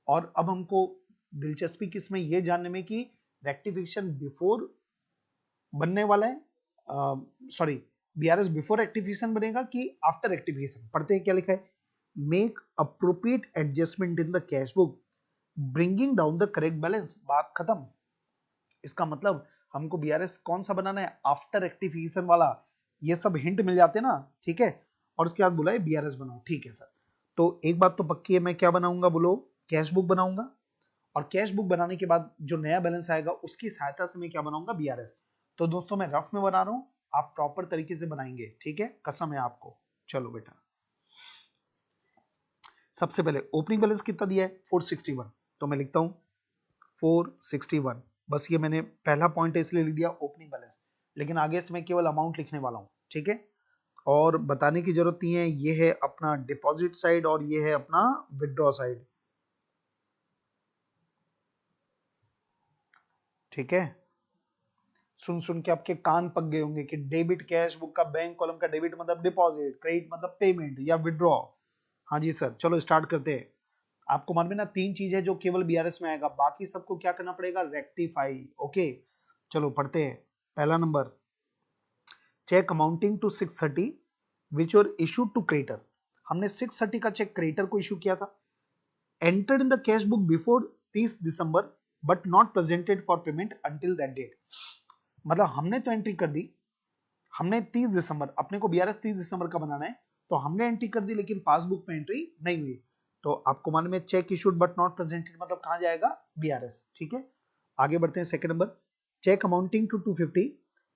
और अब हमको दिलचस्पी किसमें, ये जानने में कि रेक्टिफिकेशन बिफोर बनने वाला है, सॉरी बीआरएस बिफोर रेक्टिफिकेशन बनेगा कि आफ्टर रेक्टिफिकेशन। पढ़ते हैं क्या लिखा है। Make appropriate adjustment in the cash book bringing down the correct balance. बात खत्म। इसका मतलब हमको बीआरएस कौन सा बनाना है, आफ्टर रेक्टिफिकेशन वाला। ये सब हिंट मिल जाते ना, ठीक है। और उसके बाद बोला है बीआरएस बनाओ, ठीक है सर। तो एक बात तो पक्की है, मैं क्या बनाऊंगा बोलो, कैश बुक बनाऊंगा। और कैश बुक बनाने के बाद जो नया बैलेंस आएगा उसकी सहायता से मैं क्या बनाऊंगा, बीआरएस। तो दोस्तों मैं रफ में बना रहा हूं, आप प्रॉपर तरीके से बनाएंगे, ठीक है, कसम है आपको। चलो बेटा, सबसे पहले ओपनिंग बैलेंस कितना दिया है 461, तो मैं लिखता हूं 461। बस ये मैंने पहला पॉइंट इसलिए लिख दिया ओपनिंग बैलेंस, लेकिन आगे से मैं केवल अमाउंट लिखने वाला हूं, ठीक है। और बताने की जरूरत नहीं है, ये है अपना डिपॉजिट साइड और ये है अपना विड्रॉ साइड, ठीक है। सुन सुन के आपके कान पक गए होंगे कि डेबिट कैश बुक का बैंक कॉलम का डेबिट मतलब डिपॉजिट, क्रेडिट मतलब पेमेंट या विड्रॉ। हाँ जी सर, चलो स्टार्ट करते हैं। आपको मालूम है ना, 3 चीज है जो केवल बीआरएस में आएगा, बाकी सबको क्या करना पड़ेगा, रेक्टिफाई। ओके, चलो पढ़ते हैं। पहला नंबर, cheque amounting to 630 which were issued to creditor. हमने 630 का चेक क्रेडिटर को इशू किया था। Entered in the cash book before 30 December but not presented for payment until that date. मतलब हमने तो एंट्री कर दी, हमने 30 दिसंबर, अपने को बीआरएस 30 दिसंबर का बनाना है, तो हमने एंट्री कर दी लेकिन पासबुक में एंट्री नहीं हुई। तो आपको मालूम है cheque issued but not presented मतलब कहां जाएगा, बीआरएस, ठीक है। आगे बढ़ते हैं। Second number, cheque amounting to 250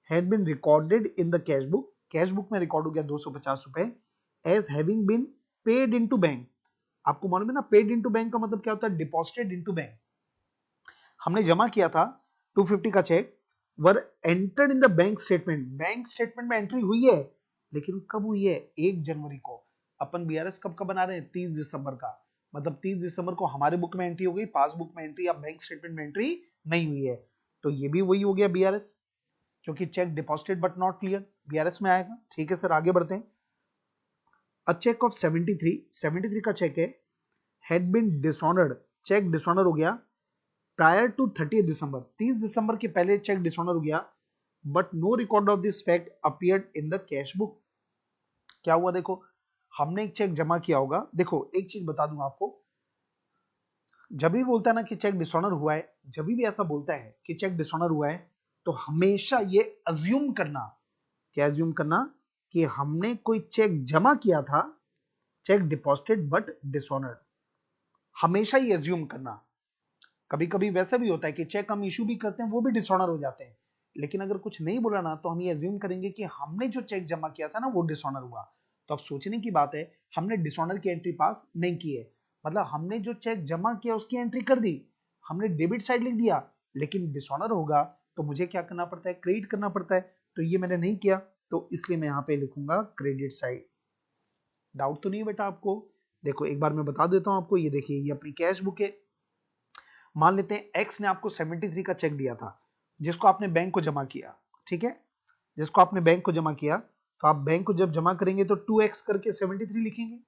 had been recorded in the cash book. Cash book में रिकॉर्ड हो गया 250 रुपए, as having been paid into bank. आपको मालूम है ना, पेड इनटू बैंक का मतलब क्या होता है, डिपॉजिटेड इनटू बैंक। हमने जमा किया था 250 का cheque, were entered in the bank statement. Bank statement में एंट्री हुई है, लेकिन कब हुई है, 1 जनवरी को। अपन बीआरएस कब का बना रहे हैं, 30 दिसंबर का। मतलब 30 दिसंबर को हमारे बुक में एंट्री हो गई, पासबुक में एंट्री या बैंक स्टेटमेंट में एंट्री नहीं हुई है। तो ये भी वही हो गया बीआरएस, क्योंकि check deposited but not clear, BRS में आएगा, ठीक है सर। आगे बढ़ते हैं। अ चेक ऑफ 73 का चेक है, had been dishonoured. Cheque dishonour हो गया प्रायर टू 30 दिसंबर, 30 दिसंबर के पहले चेक डिसऑनर हो गया, but no record of this fact appeared in the cash book. क्या हुआ, देखो हमने एक चेक जमा किया होगा। देखो एक चीज बता दूं आपको, जब भी बोलता है ना कि चेक डिसऑनर हुआ है, जब भी ऐसा बोलता है कि चेक डिसऑनर हुआ है, तो हमेशा ये अज्यूम करना, क्या अज्यूम करना, कि हमने कोई चेक जमा किया था, चेक डिपॉजिटेड बट डिसऑनर्ड। हमेशा ये अज्यूम करना। कभी कभी वैसा भी होता है कि चेक हम इशू भी करते हैं, वो भी डिसऑनर हो जाते हैं, लेकिन अगर कुछ नहीं बोला ना तो हम ये अज्यूम करेंगे कि हमने जो चेक जमा किया था ना वो डिसऑनर हुआ। तो अब सोचने की बात है, हमने डिसऑनर की एंट्री पास नहीं की है, मतलब हमने जो चेक जमा किया उसकी एंट्री कर दी, हमने डेबिट साइड लिख दिया, लेकिन डिसऑनर होगा तो मुझे क्या करना पड़ता है, क्रेडिट करना पड़ता है। तो ये मैंने नहीं किया, तो इसलिए मैं यहाँ पे लिखूंगा क्रेडिट साइड। डाउट तो नहीं है बेटा आपको? देखो एक बार मैं बता देता हूँ आपको, ये देखिए ये अपनी कैश बुक है। मान लेते हैं एक्स ने आपको 73 का चेक दिया था, जिसको आपने बैंक को जमा किया, ठीक है, जिसको आपने बैंक को जमा किया, तो आप बैंक को जब जमा करेंगे तो 2x करके 73 लिखेंगे।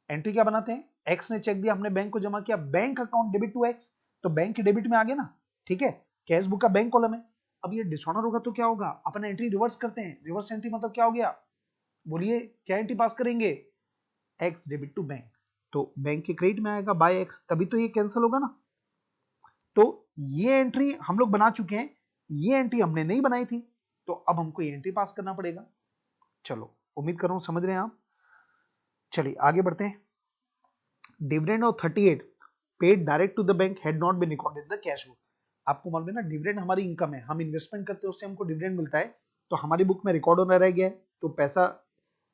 एंट्री क्या बनाते हैं, एक्स ने चेक दिया, हमने बैंक को जमा किया, bank account debit to x, तो बैंक के डेबिट में आ गया ना, ठीक है। कैश बुक का बैंक कॉलम है। अब ये डिसऑनर होगा तो क्या होगा, अपन एंट्री रिवर्स करते हैं। रिवर्स एंट्री मतलब क्या हो गया, बोलिए क्या एंट्री पास करेंगे, एक्स डेबिट टू बैंक, तो बैंक के क्रेडिट में आएगा बाय एक्स, तभी तो ये कैंसिल होगा ना। तो ये एंट्री हम लोग बना चुके हैं, ये एंट्री हमने नहीं बनाई थी, तो अब हमको ये एंट्री पास करना पड़ेगा। चलो उम्मीद कर रहा हूं समझ रहे हैं आप। चलिए आगे बढ़ते हैं। Dividend of 38 paid direct to the bank had not been recorded in the cash book. आपको मालूम है ना, डिविडेंड हमारी इनकम है, हम इन्वेस्टमेंट करते हैं उससे हमको डिविडेंड मिलता है, तो हमारी बुक में रिकॉर्ड होना रह गया है, तो पैसा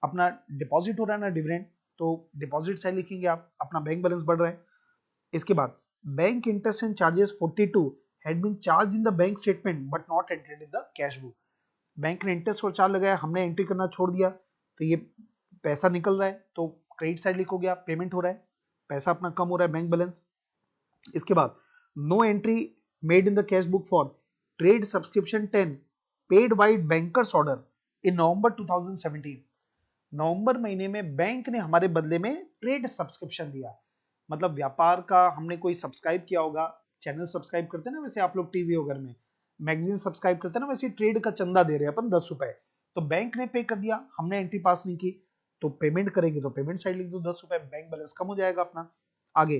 अपना डिपॉजिट हो रहा है ना डिविडेंड, तो डिपॉजिट साइड लिखेंगे आप, अपना बैंक बैलेंस बढ़ रहा है। इसके बाद bank interest and charges 42 had been charge in the bank statement but not entered in the cash book. Bank ने इंटरेस्ट और चार्ज लगाया, हमने एंट्री करना छोड़ दिया, तो ये पैसा निकल रहा है, तो क्रेडिट साइड लिख हो गया, पेमेंट हो रहा है, पैसा अपना कम हो रहा है, बैंक बैलेंस। इसके बाद no entry made in the cash book for trade subscription 10 paid by bankers order in November 2017। नवंबर महीने में बैंक ने हमारे बदले में ट्रेड सब्सक्रिप्शन दिया, मतलब व्यापार का हमने कोई सब्सक्राइब किया होगा, चैनल सब्सक्राइब करते हैं ना वैसे आप लोग टीवी वगैरह में, मैगजीन सब्सक्राइब करते हैं ना, वैसे ट्रेड का चंदा दे रहे हैं अपन 10 रुपए, तो बैंक ने पे कर दिया, हमने एंट्री पास नहीं की, तो पेमेंट करेंगे तो पेमेंट साइड लिख दो 10 रुपए, बैंक बैलेंस कम हो जाएगा अपना। आगे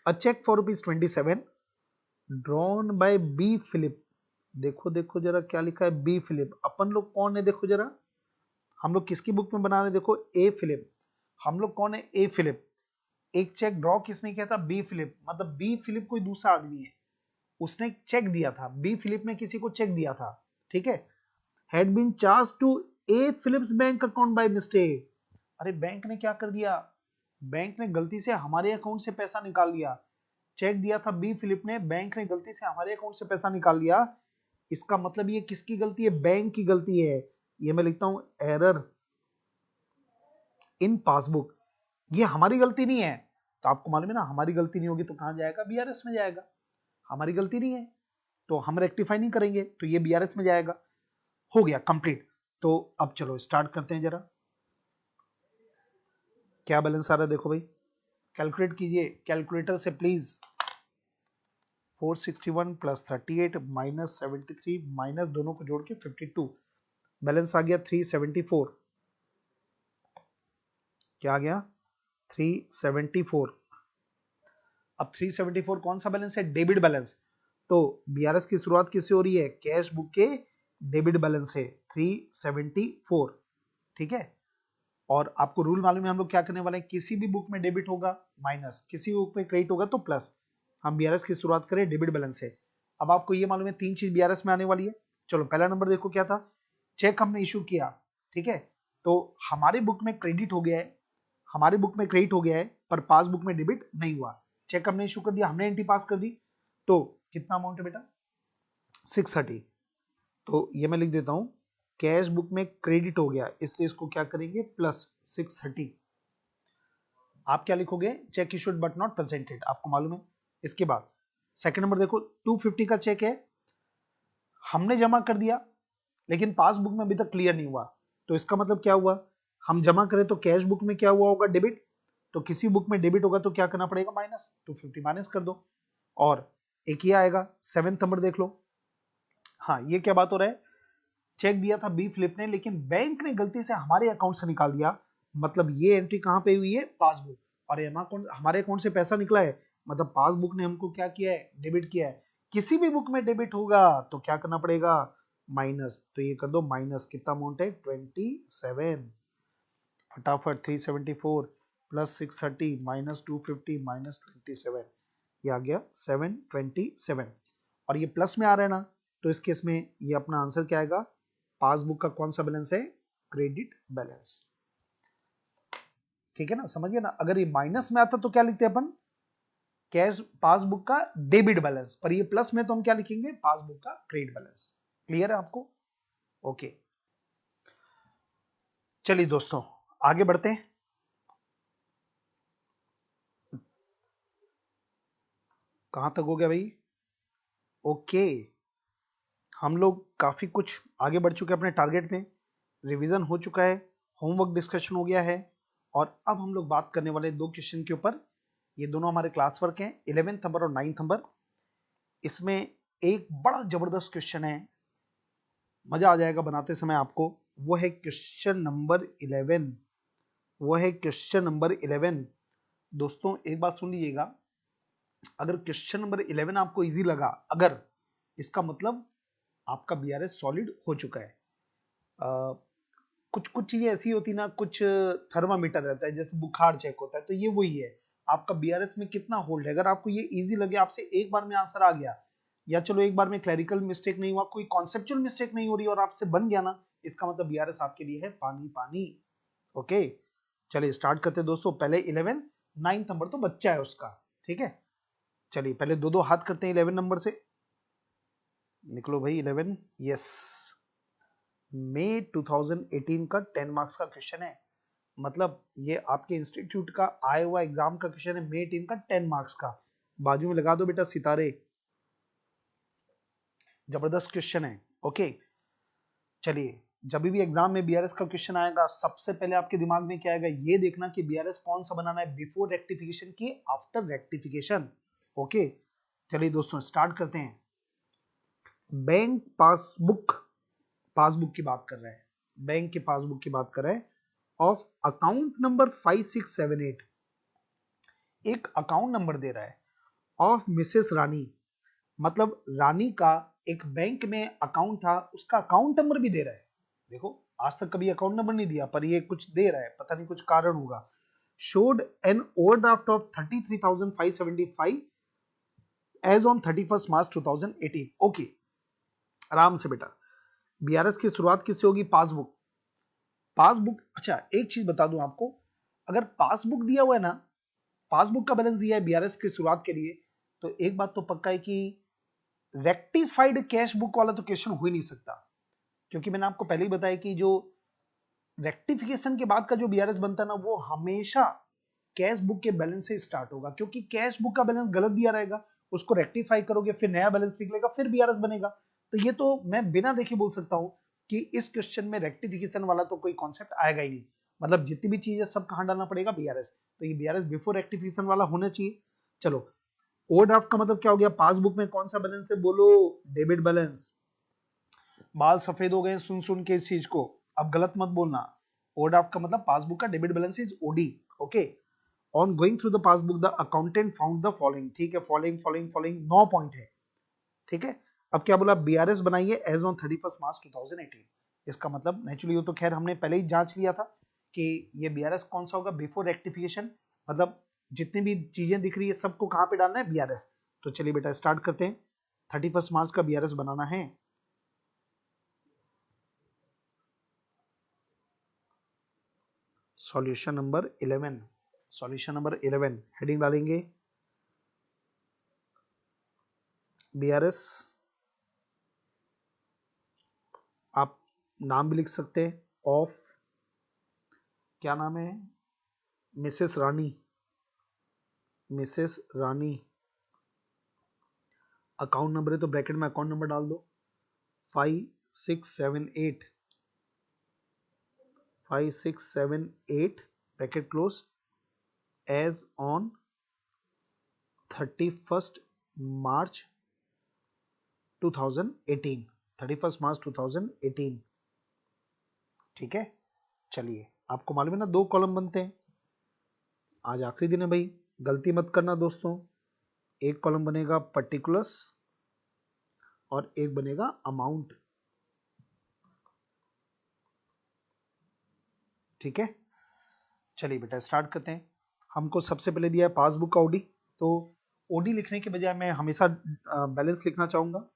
a cheque for ₹27 drawn by B Philip. देखो देखो जरा क्या लिखा है, बी फिलिप, अपन लोग कौन है देखो जरा, हम लोग किसकी बुक में बना रहे हैं, देखो ए फिलिप, हम लोग कौन है, ए फिलिप। एक चेक ड्रॉ किसने किया था, बी फिलिप, मतलब बी फिलिप कोई दूसरा आदमी है, उसने चेक दिया था, बी फिलिप ने किसी को चेक दिया था, ठीक है। Had been charge to A Phillips bank account by mistake. अरे बैंक ने क्या कर दिया, बैंक ने गलती से हमारे अकाउंट से पैसा निकाल लिया, चेक दिया था बी फिलिप ने, बैंक ने गलती से हमारे अकाउंट से पैसा निकाल लिया, इसका मतलब ये किसकी गलती है, बैंक की गलती है। ये मैं लिखता हूं एरर इन पासबुक, ये हमारी गलती नहीं है, तो आपको मालूम है ना हमारी गलती नहीं होगी तो कहां जाएगा, बीआरएस में जाएगा, हमारी गलती नहीं है तो हम रेक्टिफाई नहीं करेंगे, तो ये बीआरएस में जाएगा। हो गया कंप्लीट। तो अब चलो स्टार्ट करते हैं, जरा क्या बैलेंस आ रहा है देखो भाई, कैलकुलेट कीजिए कैलकुलेटर से प्लीज। 461 प्लस 38 माइनस 73 माइनस दोनों को जोड़ के 52, बैलेंस आ गया 374। क्या आ गया, 374। अब 374 कौन सा बैलेंस है, डेबिट बैलेंस, तो बीआरएस की शुरुआत किससे हो रही है, कैश बुक के डेबिट बैलेंस से 374, ठीक है। और आपको रूल मालूम है, हम लोग क्या करने वाले हैं, किसी भी बुक में डेबिट होगा माइनस, किसी भी बुक में क्रेडिट होगा तो प्लस, हम बीआरएस की शुरुआत करें डेबिट बैलेंस से। अब आपको ये मालूम है तीन चीज बीआरएस में आने वाली है। चलो पहला नंबर देखो क्या था, चेक हमने इशू किया, ठीक है, तो हमारे बुक में क्रेडिट हो गया है, हमारे बुक में क्रेडिट हो गया है पर पासबुक में डेबिट नहीं हुआ, चेक हमने इशू कर दिया, हमने एंट्री पास कर दी, तो कितना अमाउंट है बेटा, 630। तो ये मैं लिख देता हूं कैश बुक में क्रेडिट हो गया, इसलिए इसको क्या करेंगे प्लस 630। आप क्या लिखोगे, check issued but not presented, आपको मालूम है। इसके बाद सेकंड नंबर देखो, 250 का चेक है, हमने जमा कर दिया लेकिन पासबुक में अभी तक क्लियर नहीं हुआ, तो इसका मतलब क्या हुआ, हम जमा करें तो कैश बुक में क्या हुआ होगा, डेबिट, तो किसी बुक में डेबिट होगा तो क्या करना पड़ेगा, माइनस, 250 माइनस कर दो। और एक ये आएगा, सेवेंथ नंबर देख लो, हाँ ये क्या बात हो रहा है, चेक दिया था बी फ्लिप ने लेकिन बैंक ने गलती से हमारे अकाउंट से निकाल दिया, मतलब ये एंट्री कहां पे हुई है, पासबुक, और हमारे अकाउंट से पैसा निकला है, मतलब पासबुक ने हमको क्या किया है, डेबिट किया है। किसी भी बुक में डेबिट होगा तो क्या करना पड़ेगा, माइनस, तो ये कर दो माइनस, कितना अमाउंट है 27, फटाफट 374 प्लस 630 माइनस 250 माइनस 27, ये आ गया 727, और ये प्लस में आ रहा है ना, तो इस केस में ये अपना आंसर क्या आएगा, पासबुक का कौन सा बैलेंस है, क्रेडिट बैलेंस, ठीक है ना, समझिए ना। अगर ये माइनस में आता तो क्या लिखते हैं अपन, कैश पासबुक का डेबिट बैलेंस, पर ये प्लस में तो हम क्या लिखेंगे, पासबुक का क्रेडिट बैलेंस। क्लियर है आपको, ओके। चलिए दोस्तों आगे बढ़ते हैं, कहां तक हो गया भाई, ओके। हम लोग काफी कुछ आगे बढ़ चुके हैं अपने टारगेट में, रिवीजन हो चुका है, होमवर्क डिस्कशन हो गया है, और अब हम लोग बात करने वाले दो क्वेश्चन के ऊपर, ये दोनों हमारे क्लास वर्क हैं, 11th नंबर और 9th नंबर। इसमें एक बड़ा जबरदस्त क्वेश्चन है, मजा आ जाएगा बनाते समय आपको, वो है क्वेश्चन नंबर 11, वो है क्वेश्चन नंबर 11। दोस्तों एक बात सुन लीजिएगा, अगर क्वेश्चन नंबर 11 आपको इजी लगा, अगर, इसका मतलब आपका बीआरएस सॉलिड हो चुका है। कुछ कुछ चीजें ऐसी होती ना, कुछ थर्मामीटर रहता है, जैसे बुखार चेक होता है, तो ये वही है आपका बीआरएस में कितना होल्ड है। अगर आपको ये इजी लगे, आपसे एक बार में आंसर आ गया, या चलो एक बार में क्लैरिकल मिस्टेक नहीं हुआ, कोई कॉन्सेप्चुअल मिस्टेक नहीं हो रही और आपसे बन गया ना, इसका मतलब बीआरएस आपके लिए है पानी पानी। ओके चलिए स्टार्ट करते हैं दोस्तों, पहले 11, 9th नंबर तो बच्चा है उसका, ठीक है। चलिए पहले दो दो हाथ करते हैं 11 नंबर से, निकलो भाई 11। यस, मई 2018 का 10 मार्क्स का क्वेश्चन है, मतलब ये आपके इंस्टीट्यूट का आया हुआ एग्जाम का क्वेश्चन है, मई 18 का 10 मार्क्स का। बाजू में लगा दो बेटा सितारे, जबरदस्त क्वेश्चन है। ओके चलिए, जब भी एग्जाम में बीआरएस का क्वेश्चन आएगा सबसे पहले आपके दिमाग में क्या आएगा, ये देखना कि बीआरएस कौन सा बनाना है, बिफोर रेक्टिफिकेशन की आफ्टर रेक्टिफिकेशन। ओके चलिए दोस्तों स्टार्ट करते हैं। बैंक पासबुक, पासबुक की बात कर रहे हैं, बैंक के पासबुक की बात कर रहे हैं ऑफ अकाउंट नंबर 5678, एक अकाउंट नंबर दे रहा है ऑफ मिसेस रानी, मतलब रानी का एक बैंक में अकाउंट था, उसका अकाउंट नंबर भी दे रहा है। देखो आज तक कभी अकाउंट नंबर नहीं दिया, पर ये कुछ दे रहा है, पता नहीं कुछ कारण होगा। Showed an overdraft of 33,575 as on 31 March 2018। Okay आराम से बेटा, बीआरएस की शुरुआत किससे होगी, पासबुक। पासबुक, अच्छा एक चीज बता दूं आपको, अगर पासबुक दिया हुआ है ना, पासबुक का बैलेंस दिया है बीआरएस की शुरुआत के लिए, तो एक बात तो पक्का है कि रेक्टिफाइड कैश बुक वाला तो क्वेश्चन हो ही नहीं सकता, क्योंकि मैंने आपको पहले ही बताया कि जो रेक्टिफिकेशन के बाद का जो बीआरएस बनता है ना, वो हमेशा कैश बुक के बैलेंस से स्टार्ट होगा, क्योंकि कैश बुक का बैलेंस गलत दिया रहेगा, उसको रेक्टिफाई करोगे, फिर नया बैलेंस निकलेगा, फिर बीआरएस बनेगा। तो ये तो मैं बिना देखे बोल सकता हूं कि इस क्वेश्चन में रेक्टिफिकेशन वाला तो कोई कॉन्सेप्ट आएगा ही नहीं, मतलब जितनी भी चीजें सब कहां डालना पड़ेगा, बीआरएस। तो ये बीआरएस बिफोर रेक्टिफिकेशन वाला होना चाहिए। चलो, ओवरड्राफ्ट का मतलब क्या हो गया, पासबुक में कौन सा बैलेंस है, बोलो डेबिट बैलेंस। बाल सफेद हो गए सुन सुन के इस चीज को, अब गलत मत बोलना। ओवरड्राफ्ट का मतलब पासबुक का debit balance is OD. Okay, on going through the passbook the accountant found the following, ठीक है, फॉलोइंग फॉलोइंग फॉलोइंग 9 पॉइंट है, ठीक है। अब क्या बोला, बीआरएस बनाइए एज ऑन 31 मार्च 2018। इसका मतलब नेचुरली वो तो खैर हमने पहले ही जांच लिया था कि ये बीआरएस कौन सा होगा, बिफोर रेक्टिफिकेशन, मतलब जितनी भी चीजें दिख रही है सबको कहां पे डालना है, बीआरएस। तो चलिए बेटा स्टार्ट करते हैं, 31 मार्च का बीआरएस बनाना है। Solution number 11, solution number 11 heading डालेंगे बीआरएस, आप नाम भी लिख सकते हैं, ऑफ क्या नाम है, मिसेस रानी, मिसेस रानी। अकाउंट नंबर है तो ब्रैकेट में अकाउंट नंबर डाल दो, 5678 5678 bracket close, as on 31 March 2018, 31 March 2018, ठीक है। चलिए आपको मालूम है ना 2 कॉलम बनते हैं, आज आखिरी दिन है भाई, गलती मत करना दोस्तों। एक कॉलम बनेगा पर्टिकुलर्स और एक बनेगा अमाउंट, ठीक है। चलिए बेटा स्टार्ट करते हैं। हमको सबसे पहले दिया है पासबुक का ओडी, तो ओडी लिखने के बजाय मैं हमेशा बैलेंस लिखना चाहूंगा।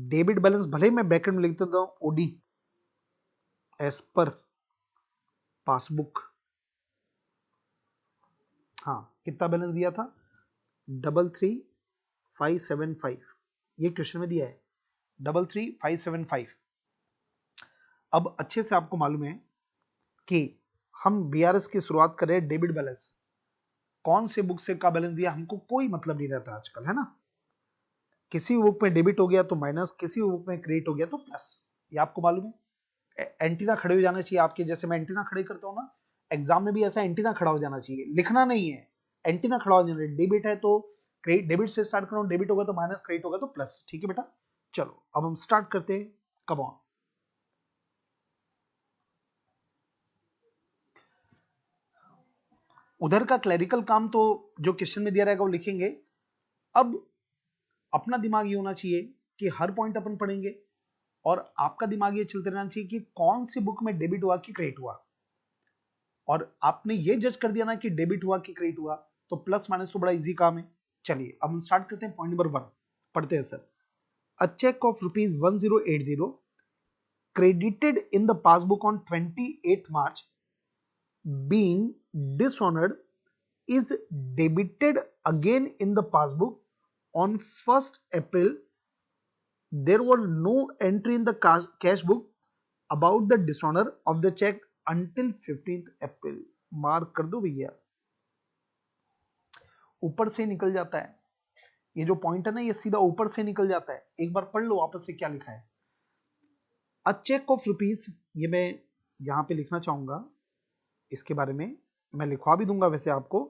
डेबिट बैलेंस भले ही मैं ब्रैकेट में लिख देता हूं ओडी एज पर पासबुक। हाँ कितना बैलेंस दिया था, 33,575, ये क्वेश्चन में दिया है 33,575। अब अच्छे से आपको मालूम है कि हम बीआरएस की शुरुआत कर रहे हैं डेबिट बैलेंस, कौन से बुक से का बैलेंस दिया हमको कोई मतलब नहीं रहता आजकल, है ना। किसी बुक में डेबिट हो गया तो माइनस, किसी बुक में क्रेडिट हो गया तो प्लस, ये आपको मालूम है। एंटीना खड़े हो जाना चाहिए आपके, जैसे मैं एंटीना खड़े करता हूँ ना, एग्जाम में भी ऐसा एंटीना खड़ा हो जाना चाहिए, लिखना नहीं है, एंटीना खड़ा हो जाना चाहिए। डेबिट है तो क्रेडिट, डेबिट से स्टार्ट करो, डेबिट होगा तो माइनस, क्रेडिट होगा तो प्लस, ठीक है बेटा। चलो अब हम स्टार्ट करते हैं, कम ऑन। उधर का क्लरिकल काम तो जो क्वेश्चन में दिया रहेगा वो लिखेंगे। अब अपना दिमाग ये होना चाहिए कि हर पॉइंट अपन पढ़ेंगे, और आपका दिमाग ये चलते रहना चाहिए कि कौन सी बुक में डेबिट हुआ कि क्रेडिट हुआ, और आपने ये जज कर दिया ना कि डेबिट हुआ कि क्रेडिट हुआ, तो प्लस माइनस तो बड़ा इजी काम है। चलिए अब हम स्टार्ट करते हैं, पॉइंट नंबर 1 पढ़ते हैं sir. A cheque of ₹1080 credited in the passbook on 28th March being dishonored is debited again in the passbook on 1st April there was no entry in the cash book about the dishonor of the check until 15th April. Mark कर दो भैया, ऊपर से निकल जाता है ये जो पॉइंट है ना, ये सीधा ऊपर से निकल जाता है। एक बार पढ़ लो वापस से क्या लिखा है। अ चेक ऑफ रुपीज, ये मैं यहां पे लिखना चाहूंगा, इसके बारे में मैं लिखवा भी दूंगा वैसे आपको।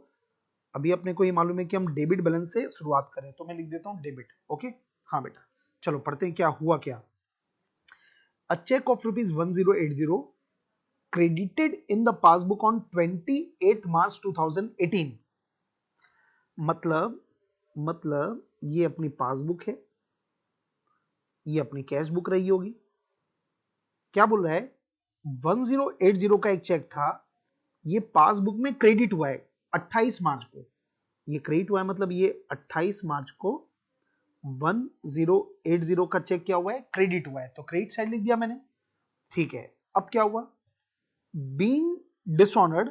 अभी अपने को ये मालूम है कि हम डेबिट बैलेंस से शुरुआत करें, तो मैं लिख देता हूं डेबिट। ओके, हाँ बेटा, चलो पढ़ते हैं क्या हुआ क्या। A cheque of rupees 1080 credited in the passbook on 28 March 2018। मतलब ये अपनी पासबुक है, ये अपनी कैश बुक रही होगी। क्या बोल रहा है, 1080 का एक चेक था, ये पासबुक में क्रेडिट हुआ है 28 मार्च को। ये क्रेडिट हुआ है मतलब ये 28 मार्च को 1080 का चेक क्या हुआ है, क्रेडिट हुआ है, तो क्रेडिट साइड लिख दिया मैंने। ठीक है, अब क्या हुआ, being dishonoured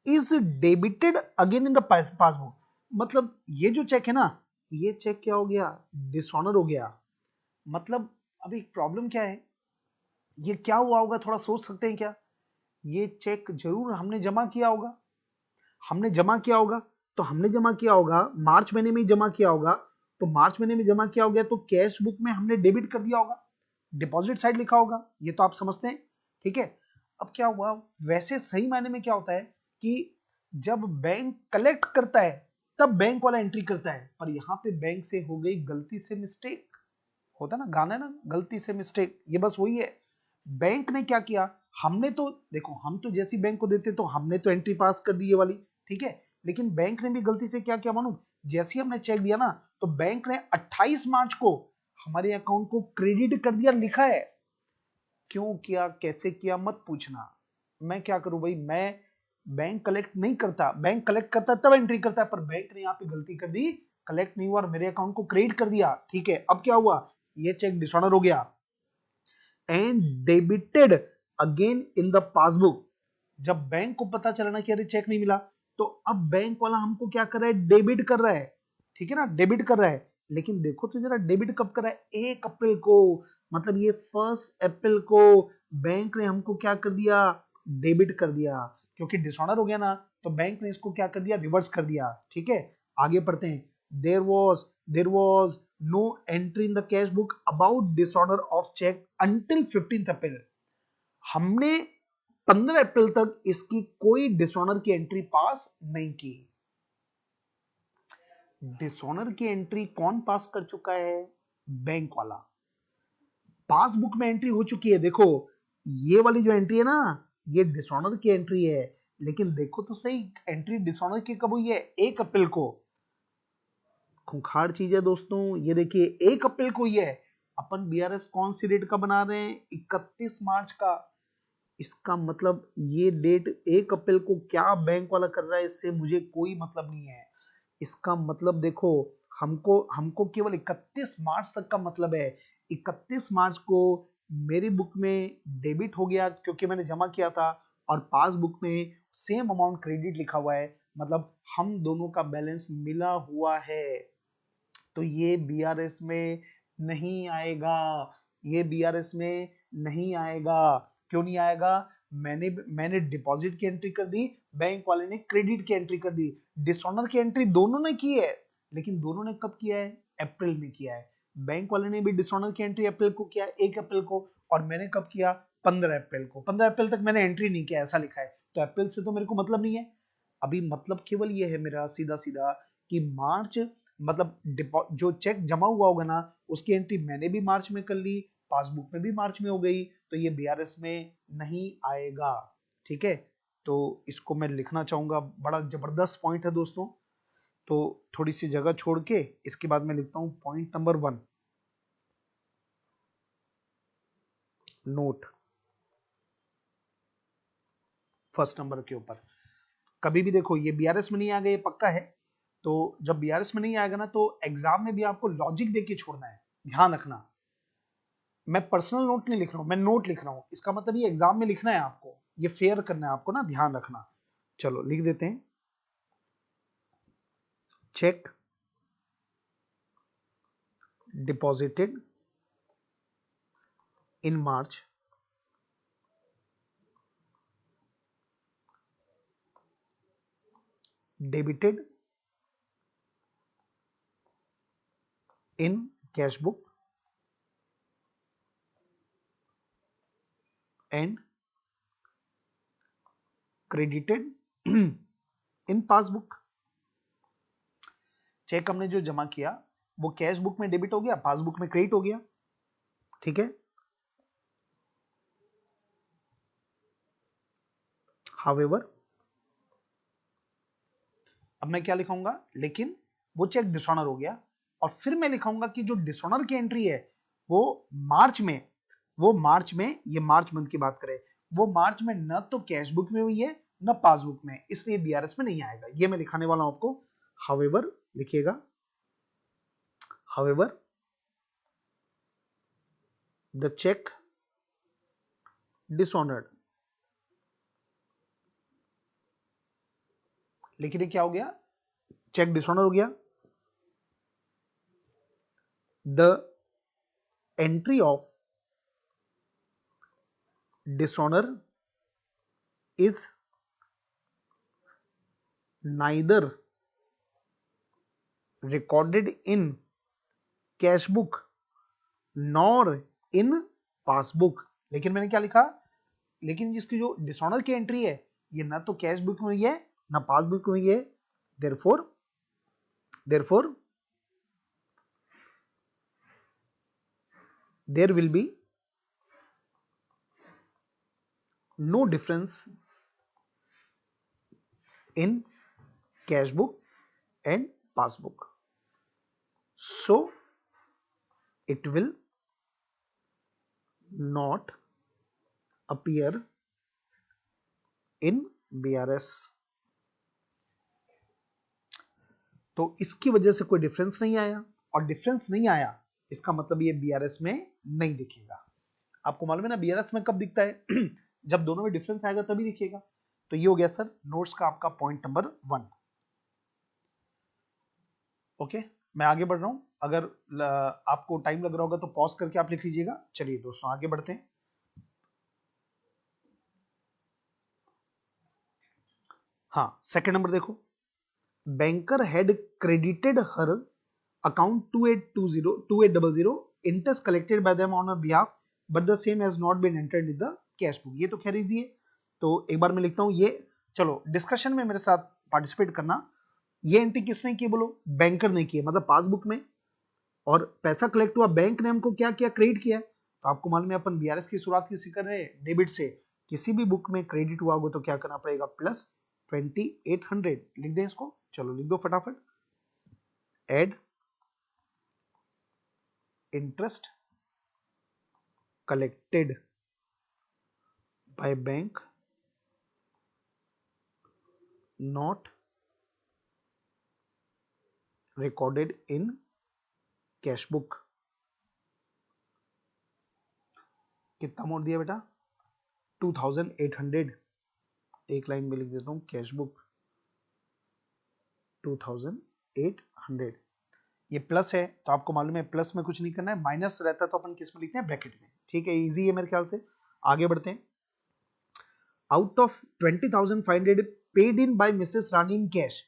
is debited again in the passbook. मतलब ये जो चेक है ना, ये चेक क्या हो गया, डिसऑनर हो गया। मतलब अभी प्रॉब्लम क्या है, ये क्या हुआ होगा, थोड़ा सोच सकते हैं क्या। ये चेक जरूर हमने जमा किया होगा, हमने जमा किया होगा, तो हमने जमा किया होगा मार्च महीने में ही जमा किया होगा, तो मार्च महीने में जमा किया हो गया तो कैश बुक में हमने डेबिट कर दिया होगा, डिपॉजिट साइड लिखा होगा, ये तो आप समझते हैं। ठीक है, अब क्या हुआ, वैसे सही मायने में क्या होता है कि जब बैंक कलेक्ट करता है तब बैंक वाला एंट्री करता है, पर यहां पे बैंक से हो गई गलती से मिस्टेक, होता ना गाना ना, गलती से मिस्टेक, ये बस वही है। बैंक ने क्या किया, हमने तो देखो, हम तो जैसी बैंक को देते तो हमने तो एंट्री पास कर दी ये वाली, ठीक है, लेकिन बैंक ने भी गलती से क्या किया मालूम, जैसे ही हमने चेक दिया ना, तो बैंक ने 28 मार्च को हमारे अकाउंट को क्रेडिट कर दिया, लिखा है। क्यों किया, कैसे किया, मत पूछना, मैं क्या करूं भाई, मैं बैंक कलेक्ट नहीं करता, बैंक कलेक्ट करता तब एंट्री करता है, पर बैंक ने यहाँ पे गलती कर दी, कलेक्ट नहीं हुआ और मेरे अकाउंट को क्रेडिट कर दिया। ठीक है, अब क्या हुआ, ये चेक डिसऑनर हो गया and debited again in the passbook. जब बैंक को पता चला ना कि अरे चेक नहीं मिला, तो अब बैंक वाला हमको क्या कर रहा है, डेबिट कर रहा है, ठीक है ना, डेबिट कर रहा है। लेकिन देखो तो जरा, डेबिट कब कर रहा है, 1 अप्रैल को, मतलब ये 1 अप्रैल को बैंक ने हमको क्या कर दिया, डेबिट कर दिया, क्योंकि डिसऑनर हो गया ना, तो बैंक ने इसको क्या कर दिया, रिवर्स कर दिया। ठीक है, आगे पढ़ते हैं। There was no entry in the cash book about disorder of cheque until 15 April. हमने 15 अप्रैल तक इसकी कोई डिसऑनर की एंट्री पास नहीं की। डिसऑनर की एंट्री कौन पास कर चुका है, बैंक वाला। पासबुक में एंट्री हो चुकी है, देखो ये वाली जो एंट्री है ना, ये डिसऑनर की एंट्री है, लेकिन देखो तो सही, एंट्री डिसऑनर की कब हुई है, 1 अप्रैल को। खूंखार चीज है दोस्तों, ये देखिए 1 अप्रैल को ही है। अपन बीआरएस कौन सी डेट का बना रहे हैं, 31 मार्च का। इसका मतलब ये डेट 1 अप्रैल को क्या बैंक वाला कर रहा है, इससे मुझे कोई मतलब नहीं है। इसका मतलब देखो, हमको हमको केवल 31 मार्च तक का मतलब है। 31 मार्च को मेरी बुक में डेबिट हो गया क्योंकि मैंने जमा किया था, और पासबुक में सेम अमाउंट क्रेडिट लिखा हुआ है, मतलब हम दोनों का बैलेंस मिला हुआ है। तो ये बीआरएस में नहीं आएगा, ये बीआरएस में नहीं आएगा। क्यों नहीं आएगा, मैंने डिपॉजिट की एंट्री कर दी, बैंक वाले ने क्रेडिट की एंट्री कर दी। डिसऑनर की एंट्री दोनों ने की है, लेकिन दोनों ने कब किया है, अप्रैल में किया है। बैंक वाले ने भी डिसऑनर की एंट्री अप्रैल को किया, 1 अप्रैल को, और मैंने कब किया, 15 अप्रैल को। 15 अप्रैल तक मैंने एंट्री नहीं किया, ऐसा लिखा है, तो अप्रैल से तो मेरे को मतलब नहीं है। अभी मतलब केवल ये है मेरा सीधा सीधा कि मार्च, मतलब जो चेक जमा हुआ होगा ना, उसकी एंट्री मैंने भी मार्च में कर ली, पासबुक में भी मार्च में हो गई, तो ये बीआरएस में नहीं आएगा। ठीक है, तो इसको मैं लिखना चाहूंगा, बड़ा जबरदस्त पॉइंट है दोस्तों। तो थोड़ी सी जगह छोड़ के इसके बाद मैं लिखता हूं point number 1, node first number के ऊपर। कभी भी देखो, ये बीआरएस में नहीं आ गया, ये पक्का है। तो जब बीआरएस में नहीं आएगा ना, तो एग्जाम में भी आपको लॉजिक देके छोड़ना है, ध्यान रखना। मैं पर्सनल नोट नहीं लिख रहा हूं, मैं नोट लिख रहा हूं, इसका मतलब ये एग्जाम में लिखना है आपको, ये फेयर करना है आपको ना, ध्यान रखना। चलो लिख देते हैं, check deposited in March debited in cash book and credited in passbook. Cheque हमने जो जमा किया वो कैश बुक में डेबिट हो गया, पासबुक में क्रेडिट हो गया, ठीक है। However, अब मैं क्या लिखाऊंगा, लेकिन वो चेक डिसऑनर हो गया, और फिर मैं लिखाऊंगा कि जो डिसऑनर की एंट्री है वो मार्च में, ये मार्च मंथ की बात करें, वो मार्च में न तो कैश बुक में हुई है न पासबुक में, इसलिए बीआरएस में नहीं आएगा। ये मैं लिखाने वाला हूं आपको। However लिखिएगा, however the check dishonored, लेकिन क्या हो गया, चेक डिसऑनर हो गया। The entry of dishonor is neither recorded in cash book nor in passbook। लेकिन मैंने क्या लिखा, लेकिन जिसकी जो डिसऑनर की एंट्री है ये ना तो कैश बुक में हुई है ना पासबुक में हुई है, therefore there will be no difference in cash book and passbook, so it will not appear in BRS। तो इसकी वजह से कोई डिफरेंस नहीं आया, और डिफरेंस नहीं आया इसका मतलब ये बीआरएस में नहीं दिखेगा। आपको मालूम है ना बीआरएस में कब दिखता है जब दोनों में डिफरेंस आएगा तभी दिखेगा। तो ये हो गया सर नोट्स का आपका पॉइंट नंबर 1। ओके, मैं आगे बढ़ रहा हूं, अगर आपको टाइम लग रहा होगा तो पॉज करके आप लिख लीजिएगा। चलिए दोस्तों आगे बढ़ते हैं। हाँ, सेकंड नंबर देखो, banker had credited her account 2800 interest collected by them on her behalf but the same has not been entered in the cash book। ये तो खैर इजी है, तो एक बार मैं लिखता हूं ये। चलो डिस्कशन में मेरे साथ पार्टिसिपेट करना। ये एंट्री किसने की बोलो, बैंकर ने की है, मतलब पासबुक में, और पैसा कलेक्ट हुआ, बैंक ने हमको क्या किया, क्रेडिट किया। तो आपको मालूम है अपन बीआरएस की शुरुआत किसी कर रहे हैं, डेबिट से। किसी भी बुक में क्रेडिट हुआ होगा तो क्या करना पड़ेगा, प्लस 2800 लिख दें इसको। चलो लिख दो फटाफट, add interest collected by bank not recorded in cash book। कितना अमाउंट दिया बेटा, 2800। एक लाइन में लिख देता हूं, कैश बुक 2800। ये प्लस है तो आपको मालूम है प्लस में कुछ नहीं करना है, माइनस रहता तो अपन किस में लिखते हैं, ब्रैकेट में। ठीक है, इजी है मेरे ख्याल से। आगे बढ़ते हैं। Out of 20,500 paid in by Mrs Rani in cash.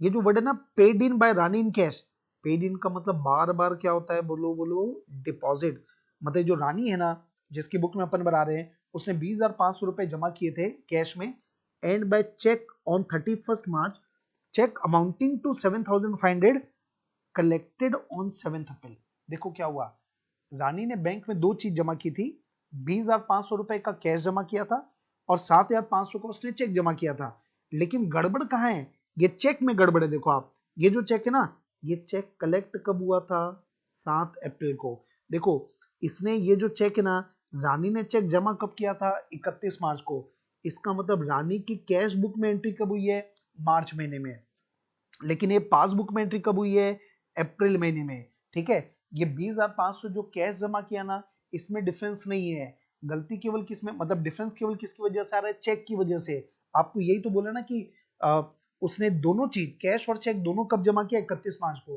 ये जो वर्ड है ना, paid in by Rani in cash, paid in का मतलब बार बार क्या होता है, बोलो बोलो, डिपॉजिट। मतलब जो रानी है ना, जिसकी बुक में अपन बना रहे हैं, उसने 20,500 रुपए जमा किए थे कैश में, and by cheque on 31 March, cheque amounting to 7,500 collected on 7 April. देखो क्या हुआ, रानी ने बैंक में दो चीज जमा की थी, 20,500 रुपए का कैश जमा किया था और 7,500 का उसने चेक जमा किया था। लेकिन गड़बड़ कहां है, ये चेक में गड़बड़ है। देखो आप, ये जो चेक है ना, ये चेक कलेक्ट कब हुआ था, 7 अप्रैल को। देखो इसने ये जो चेक है ना, रानी ने चेक जमा कब किया था, 31 मार्च को। इसका मतलब रानी की कैश बुक में एंट्री कब हुई है, मार्च महीने में, लेकिन ये पासबुक में एंट्री कब हुई है, अप्रैल महीने में। ठीक है, ये 20,500 जो कैश जमा किया ना, इसमें डिफरेंस नहीं है। गलती केवल किसमें, मतलब डिफरेंस केवल किसकी वजह से आ रहा है, चेक की वजह से। आपको यही तो बोला ना कि उसने दोनों चीज, कैश और चेक दोनों कब जमा किया, 31 मार्च को।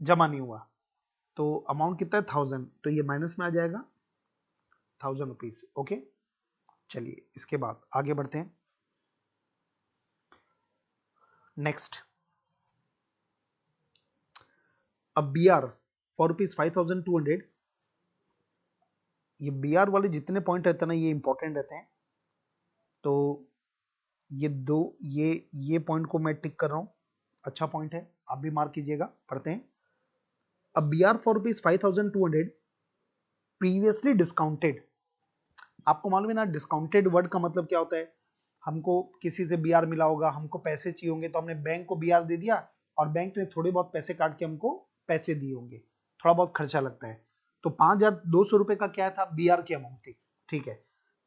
जमा नहीं हुआ, तो अमाउंट कितना है 1000, तो ये माइनस में आ जाएगा 1000 रुपीज। ओके, चलिए इसके बाद आगे बढ़ते हैं। नेक्स्ट, अब बी आर फॉर रुपीज 5200, ये बी आर वाले जितने पॉइंट रहते हैं ना ये इंपॉर्टेंट रहते हैं, तो ये दो ये पॉइंट को मैं टिक कर रहा हूं, अच्छा पॉइंट है, आप भी मार्क कीजिएगा। पढ़ते हैं, अब B R for rupees 5200 previously discounted. आपको मालूम है ना डिस्काउंटेड वर्ड का मतलब क्या होता है, हमको किसी से बीआर मिला होगा, हमको पैसे चाहिए होंगे, तो हमने बैंक को बीआर दे दिया और बैंक ने थोड़े बहुत पैसे काट के हमको पैसे दिए होंगे, थोड़ा बहुत खर्चा लगता है, तो 5200 रुपए का क्या था, बीआर की अमाउंट थी। ठीक है,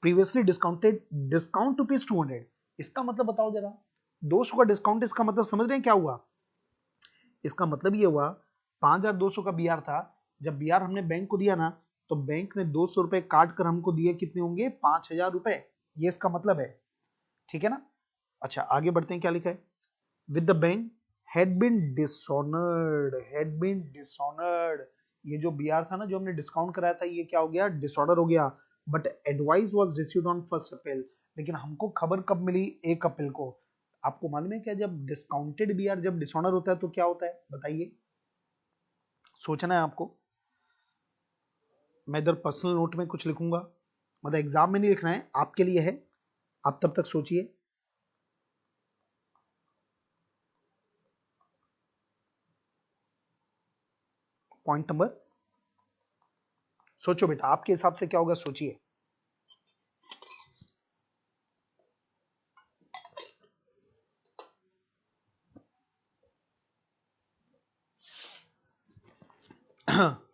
प्रीवियसली डिस्काउंटेड, डिस्काउंट रुपीज 200, इसका मतलब बताओ जरा, 200 का डिस्काउंट, इसका मतलब समझ रहे हैं क्या हुआ, इसका मतलब ये हुआ 5200 का बीआर था, जब बीआर हमने बैंक को दिया ना, तो बैंक ने 200 रुपए काट कर हमको दिए, कितने होंगे 5000 रुपए, ये इसका मतलब है। ठीक है ना, अच्छा आगे बढ़ते हैं, क्या लिखा है, with the bank had been dishonoured, had been dishonoured, ये जो बीआर था ना जो हमने डिस्काउंट कराया था, ये क्या हो गया, डिसऑर्डर हो गया, but advice was received on 1 अप्रैल, लेकिन हमको खबर कब मिली, 1 अप्रैल को। आपको मालूम है क्या, जब डिस्काउंटेड बीआर जब डिसऑनर होता है तो क्या होता है, बताइए, सोचना है आपको। मैं इधर पर्सनल नोट में कुछ लिखूंगा, मतलब एग्जाम में नहीं लिखना है, आपके लिए है, आप तब तक सोचिए। पॉइंट नंबर, सोचो बेटा, आपके हिसाब से क्या होगा, सोचिए।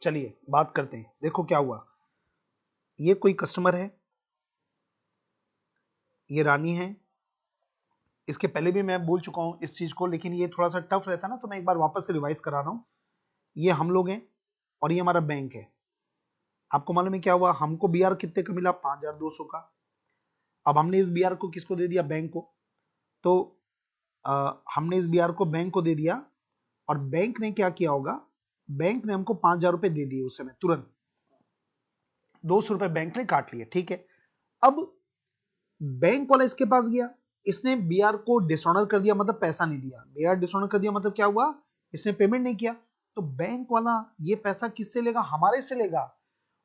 चलिए बात करते हैं, देखो क्या हुआ, ये कोई कस्टमर है, ये रानी है, इसके पहले भी मैं बोल चुका हूं इस चीज को, लेकिन ये थोड़ा सा टफ रहता है ना, तो मैं एक बार वापस से रिवाइज करा रहा हूं। ये हम लोग हैं और ये हमारा बैंक है। आपको मालूम है क्या हुआ, हमको बीआर कितने का मिला, 5200 का। अब हमने इस बीआर को किसको दे दिया, बैंक को, तो हमने इस बीआर को बैंक को दे दिया, और बैंक ने क्या किया होगा, बैंक ने हमको 5000 रुपए दे दिए उस समय तुरंत, 200 रुपए बैंक ने काट लिए। ठीक है, अब बैंक वाला इसके पास गया, इसने बीआर को डिसऑनर कर दिया, मतलब पैसा नहीं दिया, बीआर डिसऑनर कर दिया मतलब क्या हुआ, इसने पेमेंट नहीं किया, तो बैंक वाला ये पैसा किससे लेगा, हमारे से लेगा,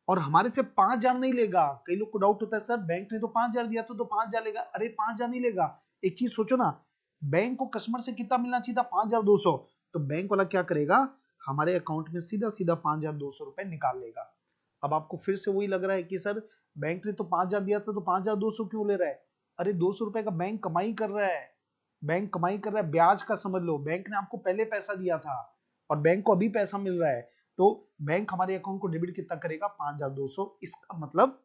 और हमारे से 5000 नहीं लेगा। कई लोग को डाउट होता है, सर बैंक ने तो 5000 दिया तो 5000 लेगा, अरे 5000 नहीं लेगा। एक चीज सोचो ना, बैंक को कस्टमर से कितना मिलना चाहिए था, 5200, तो बैंक वाला क्या करेगा, हमारे अकाउंट में सीधा सीधा 5200 रुपए निकाल लेगा। अब आपको फिर से वही लग रहा है कि सर बैंक ने तो 5000 दिया था तो 5200 क्यों ले रहा है, अरे 200 रुपए का बैंक कमाई कर रहा है, बैंक कमाई कर रहा है, ब्याज का समझ लो, बैंक ने आपको पहले पैसा दिया था और बैंक को अभी पैसा मिल रहा है, तो बैंक हमारे अकाउंट को डेबिट कितना करेगा, 5200। इसका मतलब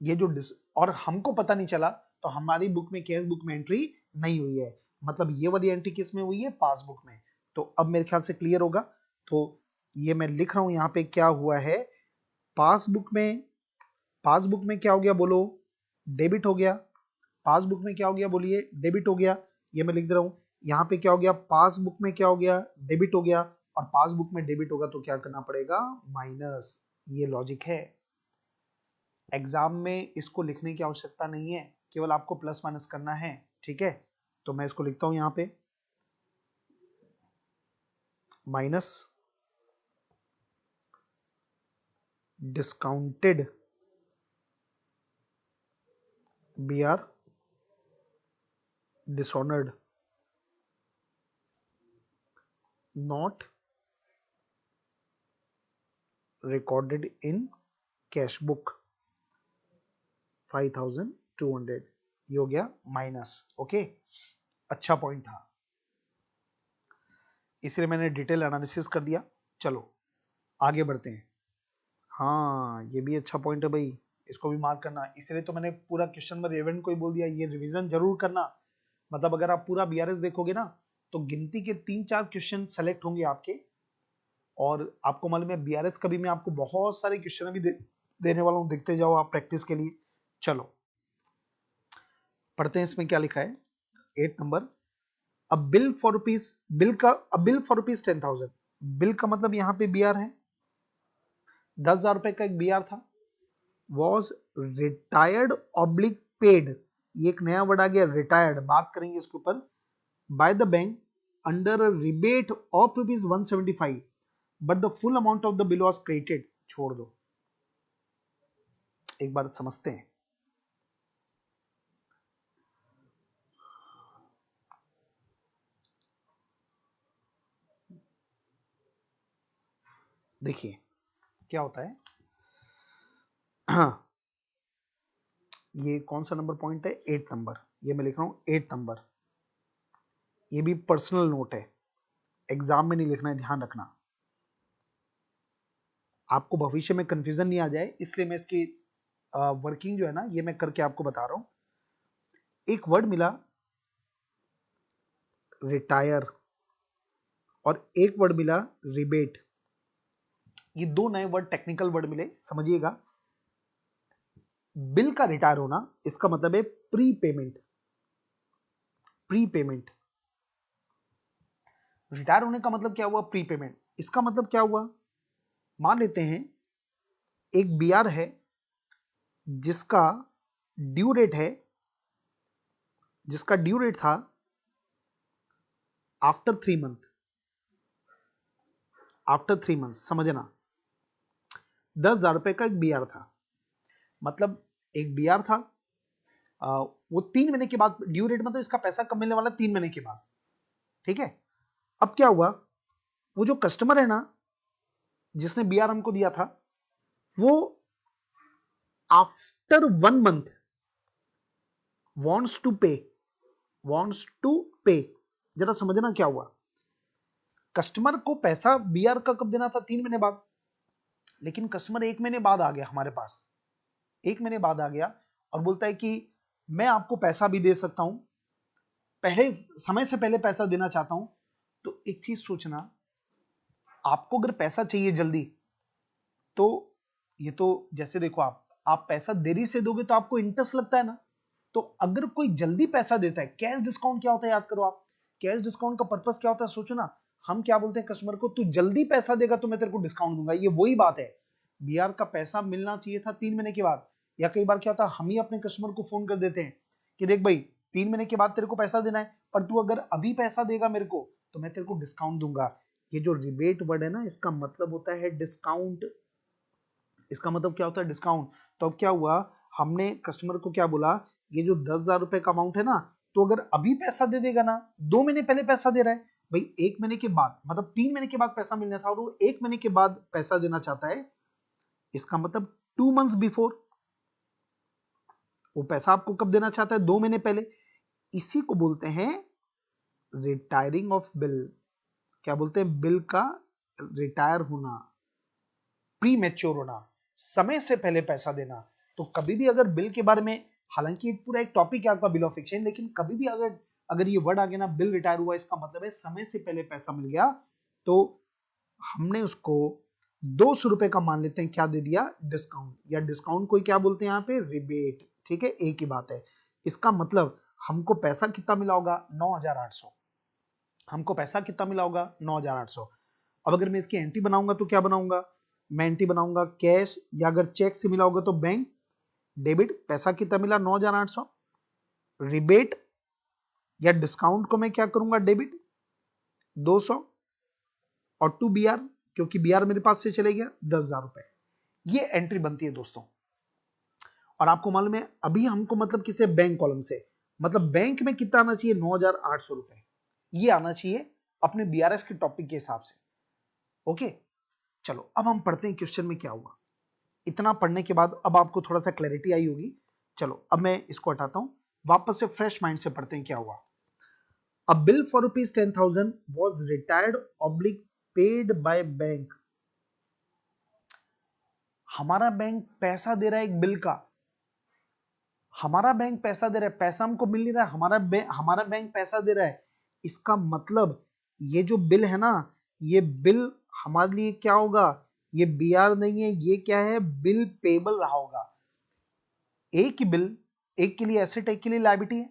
ये जो और हमको पता नहीं चला, तो हमारी बुक में, कैश बुक में एंट्री नहीं हुई है, मतलब ये वाली एंट्री किस में हुई है, पासबुक में। तो अब मेरे ख्याल से क्लियर होगा, तो ये मैं लिख रहा हूं यहाँ पे क्या हुआ है, पासबुक में, पासबुक में क्या हो गया बोलो, डेबिट हो गया, पासबुक में क्या हो गया बोलिए, डेबिट हो गया, ये मैं लिख दे रहा हूं, यहाँ पे क्या हो गया, पासबुक में क्या हो गया, डेबिट हो गया, और पासबुक में डेबिट होगा तो क्या करना पड़ेगा, माइनस। ये लॉजिक है, एग्जाम में इसको लिखने की आवश्यकता नहीं है, केवल आपको प्लस माइनस करना है। ठीक है, तो मैं इसको लिखता हूं यहां पे, minus discounted B R dishonoured not recorded in cash book 5200, ये हो गया माइनस। ओके, अच्छा पॉइंट था, इसलिए मैंने डिटेल एनालिसिस कर दिया। चलो आगे बढ़ते हैं, हाँ ये भी अच्छा पॉइंट है भाई, इसको भी मार्क करना, इसलिए तो मैंने पूरा क्वेश्चन में रेवेंट को ही बोल दिया, ये रिवीजन जरूर करना, मतलब अगर आप पूरा बीआरएस देखोगे ना, तो गिनती के 3-4 क्वेश्चन सेलेक्ट होंगे आपके, और आपको मालूम है बीआरएस का भी मैं आपको बहुत सारे क्वेश्चन अभी देने वाला हूं, देखते जाओ आप प्रैक्टिस के लिए। चलो पढ़ते हैं, इसमें क्या लिखा है, 8 number, a bill for rupees, bill for rupees 10,000, bill का मतलब यहां पे बी आर है, 10,000 रुपए का एक बी आर था, वॉज रिटायर्ड ऑब्लिक पेड, ये एक नया वर्ड आ गया रिटायर्ड, बात करेंगे इसके ऊपर, by the bank under rebate of ₹175 but the full amount of the bill was credited. छोड़ दो, एक बार समझते हैं। देखिए क्या होता है, हाँ, ये कौन सा नंबर पॉइंट है, 8 नंबर, ये मैं लिख रहा हूं 8 नंबर, ये भी पर्सनल नोट है, एग्जाम में नहीं लिखना है, ध्यान रखना, आपको भविष्य में कंफ्यूजन नहीं आ जाए, इसलिए मैं इसकी वर्किंग जो है ना ये मैं करके आपको बता रहा हूं। एक वर्ड मिला रिटायर और एक वर्ड मिला रिबेट, ये दो नए वर्ड टेक्निकल वर्ड मिले, समझिएगा। बिल का रिटायर होना इसका मतलब है pre payment, pre payment, retire होने का मतलब क्या हुआ, प्री पेमेंट। इसका मतलब क्या हुआ, मान लेते हैं एक बीआर है जिसका ड्यू रेट है, जिसका ड्यू रेट था आफ्टर 3 मंथ, आफ्टर 3 मंथ, समझना, 10,000 रुपए का एक बीआर था, मतलब एक बीआर था, वो 3 महीने के बाद ड्यू रेट, मतलब इसका पैसा कब मिलने वाला, 3 महीने के बाद, ठीक है। अब क्या हुआ, वो जो कस्टमर है ना जिसने बीआर हमको दिया था, वो आफ्टर 1 मंथ वॉन्ट्स टू पे, वॉन्ट्स टू पे, जरा समझना क्या हुआ, कस्टमर को पैसा बीआर का कब देना था, 3 महीने बाद, लेकिन कस्टमर 1 महीने बाद आ गया हमारे पास, 1 महीने बाद आ गया और बोलता है कि मैं आपको पैसा भी दे सकता हूं, पहले समय से पहले पैसा देना चाहता हूं। तो एक चीज सोचना, आपको अगर पैसा चाहिए जल्दी, तो ये तो जैसे देखो, आप पैसा देरी से दोगे तो आपको इंटरेस्ट लगता है ना, तो अगर कोई जल्दी पैसा देता है, कैश डिस्काउंट क्या होता है याद करो आप, कैश डिस्काउंट का पर्पस क्या होता है, सोचो ना, हम क्या बोलते हैं कस्टमर को, तू जल्दी पैसा देगा तो मैं तेरे को डिस्काउंट दूंगा, ये वही बात है, बीआर का पैसा मिलना चाहिए था 3 महीने के बाद, या कई बार क्या होता है, हम ही अपने कस्टमर को फोन कर देते हैं कि देख भाई 3 महीने के बाद तेरे को पैसा देना है, पर तू अगर अभी पैसा देगा मेरे को तो मैं तेरे को डिस्काउंट दूंगा। ये जो रिबेट वर्ड है ना, इसका मतलब होता है डिस्काउंट, इसका मतलब क्या होता है, डिस्काउंट। तो अब क्या हुआ, हमने कस्टमर को क्या बोला, ये जो 10,000 रुपए का अमाउंट है ना, तो अगर अभी पैसा दे देगा ना, 2 महीने पहले पैसा दे रहा है भाई, 1 महीने के बाद, मतलब 3 महीने के बाद पैसा मिलना था और वो 1 महीने के बाद पैसा देना चाहता है, इसका मतलब 2 मंथ्स बिफोर, वो पैसा आपको कब देना चाहता है, 2 महीने पहले, इसी को बोलते हैं रिटायरिंग ऑफ बिल। क्या बोलते हैं, बिल का रिटायर होना, प्री मैच्योर होना, समय से पहले पैसा देना। तो कभी भी अगर बिल के बारे में, हालांकि पूरा एक टॉपिक है आपका बिल ऑफ एक्सचेंज, लेकिन कभी भी अगर अगर ये वर्ड आ गया ना, बिल रिटायर हुआ, इसका मतलब है समय से पहले पैसा मिल गया, तो हमने उसको 200 रुपए का मान लेते हैं, क्या दे दिया, डिस्काउंट, या डिस्काउंट को क्या बोलते हैं यहाँ पे, रिबेट, ठीक है, एक ही बात है। इसका मतलब हमको पैसा कितना मिला होगा, 9,800, हमको पैसा कितना मिला होगा, 9,800। अब अगर मैं इसकी एंट्री बनाऊंगा तो क्या बनाऊंगा, मैं एंट्री बनाऊंगा कैश, या अगर चेक से मिला होगा तो बैंक डेबिट, पैसा कितना मिला 9,800, रिबेट या डिस्काउंट को मैं क्या करूंगा, डेबिट 200, और टू बीआर, क्योंकि बीआर मेरे पास से चले गया 10,000 रुपए, ये एंट्री बनती है दोस्तों। और आपको मालूम है अभी हमको मतलब किसे, बैंक कॉलम से, मतलब बैंक में कितना आना चाहिए, 9,800 रुपए, ये आना चाहिए अपने बीआरएस के टॉपिक के हिसाब से। ओके, चलो अब हम पढ़ते हैं क्वेश्चन में क्या हुआ। इतना पढ़ने के बाद अब आपको थोड़ा सा क्लैरिटी आई होगी। चलो अब मैं इसको हटाता हूं, वापस से फ्रेश माइंड से पढ़ते हैं क्या हुआ। अ bill for ₹10,000 was retired oblique paid by bank, हमारा बैंक पैसा दे रहा है एक बिल का, हमारा बैंक पैसा दे रहा है, पैसा हमको मिल नहीं रहा है, हमारा बैंक पैसा दे रहा है, इसका मतलब ये जो बिल है ना, ये बिल हमारे लिए क्या होगा, ये बीआर नहीं है, ये क्या है, बिल पेबल रहा होगा। एक ही बिल, एक के लिए एसेट, एक के लिए लायबिलिटी है।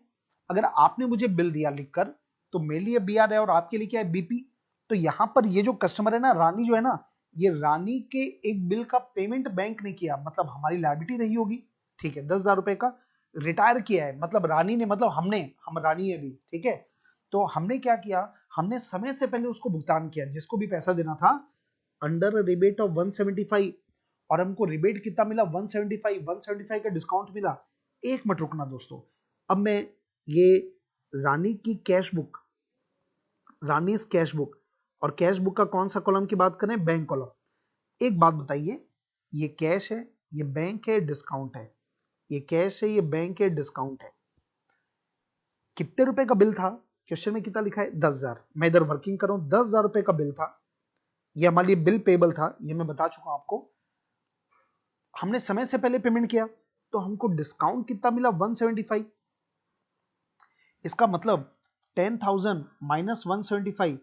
अगर आपने मुझे बिल दिया लिखकर, तो मेरे लिए बीआर है और आपके लिए क्या है, बीपी। तो यहां पर ये जो कस्टमर है ना, रानी जो है ना, ये रानी के एक बिल का पेमेंट बैंक ने किया, मतलब हमारी लायबिलिटी रही होगी, ठीक है, 10,000 रुपए का रिटायर किया है, मतलब रानी ने, मतलब हम रानी है भी, ठीक है। तो हमने क्या किया, हमने समय से पहले उसको भुगतान किया, जिसको भी पैसा देना था, अंडर रिबेट ऑफ 175, और हमको रिबेट कितना मिला, 175 का डिस्काउंट मिला। एक मिनट रुकना दोस्तों, अब मैं ये रानी की कैश बुक, रानी कैश बुक, और कैश बुक का कौन सा कॉलम की बात करें, बैंक कॉलम। एक बात बताइए, ये कैश है, ये बैंक है, डिस्काउंट है, ये कैश है, ये बैंक है, डिस्काउंट है, कितने रुपए का बिल था, क्वेश्चन में कितना लिखा है, 10,000। मैं इधर वर्किंग कर रहा हूं, 10,000 रुपए का बिल था, ये हमारे लिए बिल पेबल था, ये मैं बता चुका हूं आपको। हमने समय से पहले पेमेंट किया, तो हमको डिस्काउंट कितना मिला, 175। इसका मतलब 10,000 माइनस 175,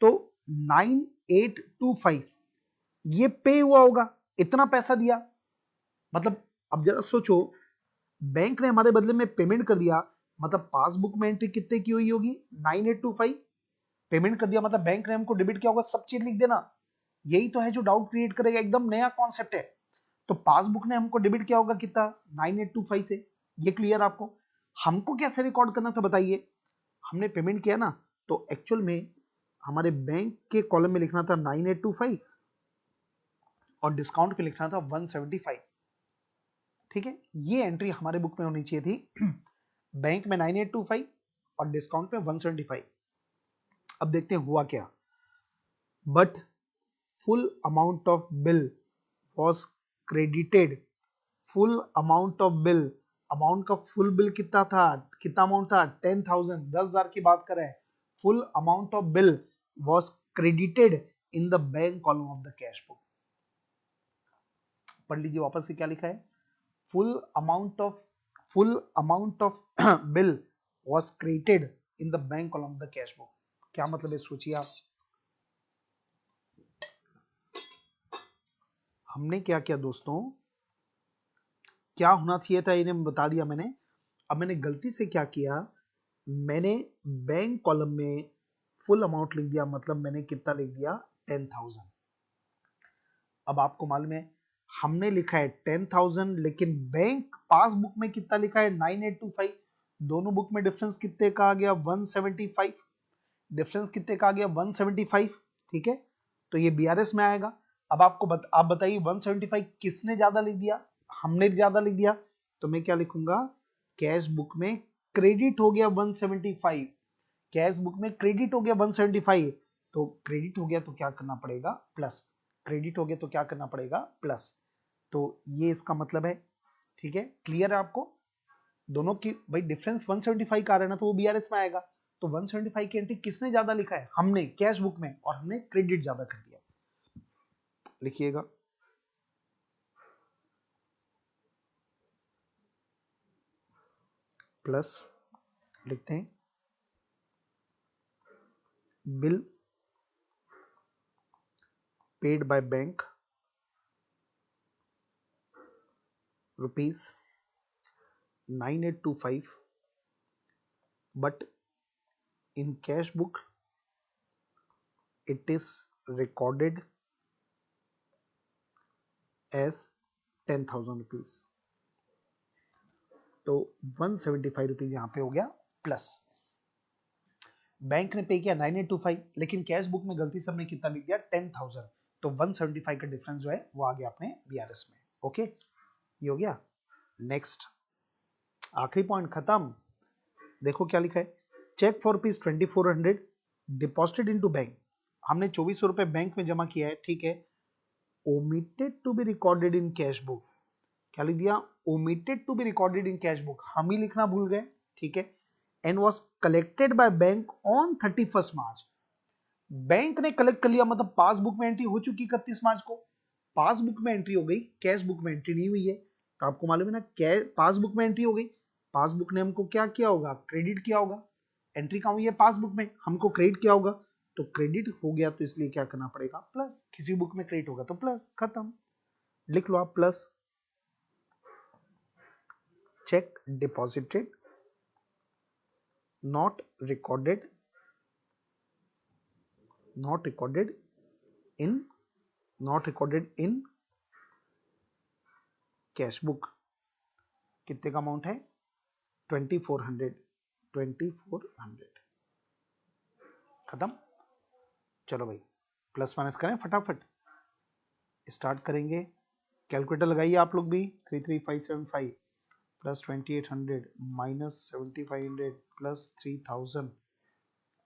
तो 9825 ये पे हुआ होगा, इतना पैसा दिया। मतलब अब जरा सोचो, बैंक ने हमारे बदले में पेमेंट कर दिया, मतलब पासबुक में एंट्री कितने की हुई होगी, 9825, पेमेंट कर दिया, मतलब बैंक ने हमको डेबिट किया होगा, सब चीज लिख देना। यही तो है जो डाउट क्रिएट करेगा, एकदम नया कॉन्सेप्ट है। तो पासबुक ने हमको डेबिट किया होगा कितना, 9825 से, ये क्लियर आपको। हमको कैसे रिकॉर्ड करना था बताइए, हमने पेमेंट किया ना, तो एक्चुअल में हमारे बैंक के कॉलम में लिखना था 9825, और डिस्काउंट पे लिखना था 175, ठीक है। ये एंट्री हमारे बुक में होनी चाहिए थी, बैंक में 9825 और डिस्काउंट पे 175। अब देखते हैं हुआ क्या, but full amount of bill was credited, full amount of bill, amount का फुल बिल कितना था, कितना अमाउंट था, 10,000, 10,000 की बात करें, full amount of bill was credited in the bank column of the cash book. पढ़ लीजिए वापस से क्या लिखा है, full amount of bill was created in the bank column of the cash book। क्या मतलब है सोचिए आप, हमने क्या किया दोस्तों, क्या होना चाहिए था इन्हें बता दिया मैंने। अब मैंने गलती से क्या किया, मैंने बैंक कॉलम में फुल अमाउंट लिख दिया, मतलब मैंने कितना लिख दिया, 10,000। अब आपको मालूम है हमने लिखा है 10,000, लेकिन बैंक पासबुक में कितना लिखा है, 9825। दोनों बुक में डिफरेंस कितने का आ गया, 175, डिफरेंस कितने का आ गया, 175, ठीक है। तो ये बीआरएस में आएगा। अब आप बताइए 175 किसने ज्यादा लिख दिया, हमने ज्यादा लिख दिया, तो मैं क्या लिखूंगा, कैश बुक में क्रेडिट हो गया 175, कैश बुक में क्रेडिट हो गया 175, तो क्रेडिट हो गया तो क्या करना पड़ेगा, प्लस, क्रेडिट हो गया तो क्या करना पड़ेगा, प्लस। तो ये इसका मतलब है, ठीक है, क्लियर है आपको। दोनों की भाई डिफरेंस 175 का आ रहा है ना, तो वो बीआरएस में आएगा। तो 175 की एंट्री किसने ज्यादा लिखा है, हमने कैश बुक में, और हमने क्रेडिट ज्यादा कर दिया। लिखिएगा, प्लस लिखते हैं, bill paid by bank rupees 9825, but in cash book it is recorded as 10,000 rupees. तो 175 रुपीज यहां पे हो गया प्लस, बैंक ने पे किया 9825, लेकिन कैश बुक में गलती से हमने कितना लिख दिया, 10,000, तो 175 का डिफरेंस जो है वो आ गया अपने बीआरएस में। ओके, ये हो गया। नेक्स्ट, आखिरी पॉइंट खत्म। देखो क्या लिखा है, cheque for rupees 2400 deposited into bank, हमने 2400 रुपए बैंक में जमा किया है, ठीक है। Omitted to be recorded in cash book, क्या लिख दिया, omitted to be recorded in cash book, हम ही लिखना भूल गए, ठीक है। And was collected by bank on 31 March, bank ने कलेक्ट कर लिया, मतलब पासबुक में एंट्री हो चुकी 31 मार्च को, पासबुक में एंट्री हो गई, कैश बुक में एंट्री नहीं हुई है। तो आपको मालूम है ना, पासबुक में एंट्री हो गई, पासबुक ने हमको क्या किया होगा, क्रेडिट किया होगा। एंट्री कहां हुई है, पासबुक में, हमको क्रेडिट किया होगा, तो क्रेडिट हो गया, तो इसलिए क्या करना पड़ेगा, प्लस। किसी बुक में क्रेडिट होगा तो प्लस, खत्म, लिख लो आप plus. Cheque deposited not recorded not recorded in cash book. कितने का अमाउंट है? 2400। खत्म। चलो भाई प्लस माइनस करें फटाफट, स्टार्ट करेंगे। कैलकुलेटर लगाइए आप लोग भी। 33575 प्लस 2800 माइनस 7500 प्लस 3000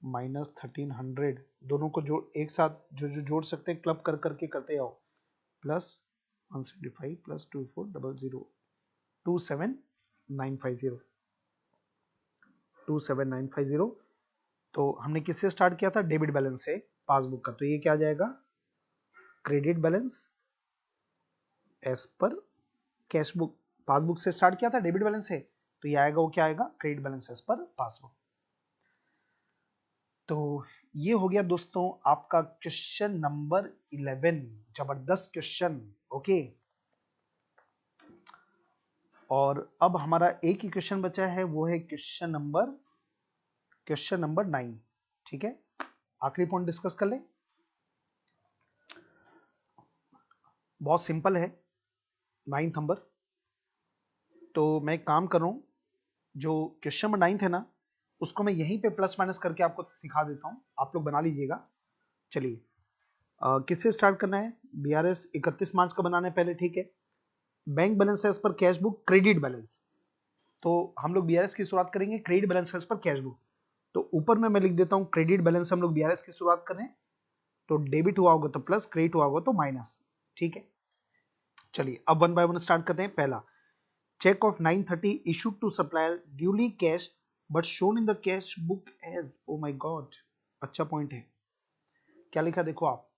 माइनस 1300, दोनों को जोड़ एक साथ जो जोड़ सकते हैं क्लब कर करके करते आओ। Plus 175 plus 2400 27950 27950। तो हमने किससे स्टार्ट किया था? डेबिट बैलेंस से पासबुक का। तो ये क्या आ जाएगा? Credit balance as per cash book. Passbook से स्टार्ट किया था डेबिट बैलेंस से, तो ये आएगा, वो क्या आएगा? Credit balance as per passbook. तो ये हो गया दोस्तों आपका क्वेश्चन नंबर 11। जबरदस्त क्वेश्चन। ओके, और अब हमारा एक ही क्वेश्चन बचा है, वो है क्वेश्चन नंबर 9। ठीक है, आखिरी पॉइंट डिस्कस कर ले। बहुत सिंपल है, 9th नंबर। तो मैं एक काम कर रहा हूं, जो क्वेश्चन नंबर 9 है ना, उसको मैं यहीं पे प्लस माइनस करके आपको सिखा देता हूं, आप लोग बना लीजिएगा। चलिए, किससे स्टार्ट करना है? बीआरएस 31 मार्च का बनाना है पहले। ठीक है, bank balance as per cash book credit balance. तो हम लोग बीआरएस की शुरुआत करेंगे credit balance as per cash book. तो ऊपर में मैं लिख देता हूं क्रेडिट बैलेंस, हम लोग बीआरएस की शुरुआत करें तो डेबिट हुआ होगा तो प्लस, क्रेडिट हुआ होगा तो माइनस। ठीक है, चलिए अब वन बाय वन स्टार्ट करते हैं। पहला, check of 930 issued to supplier duly cash but shown in the cash book as, oh my god, अच्छा पॉइंट है। क्या लिखा देखो आप,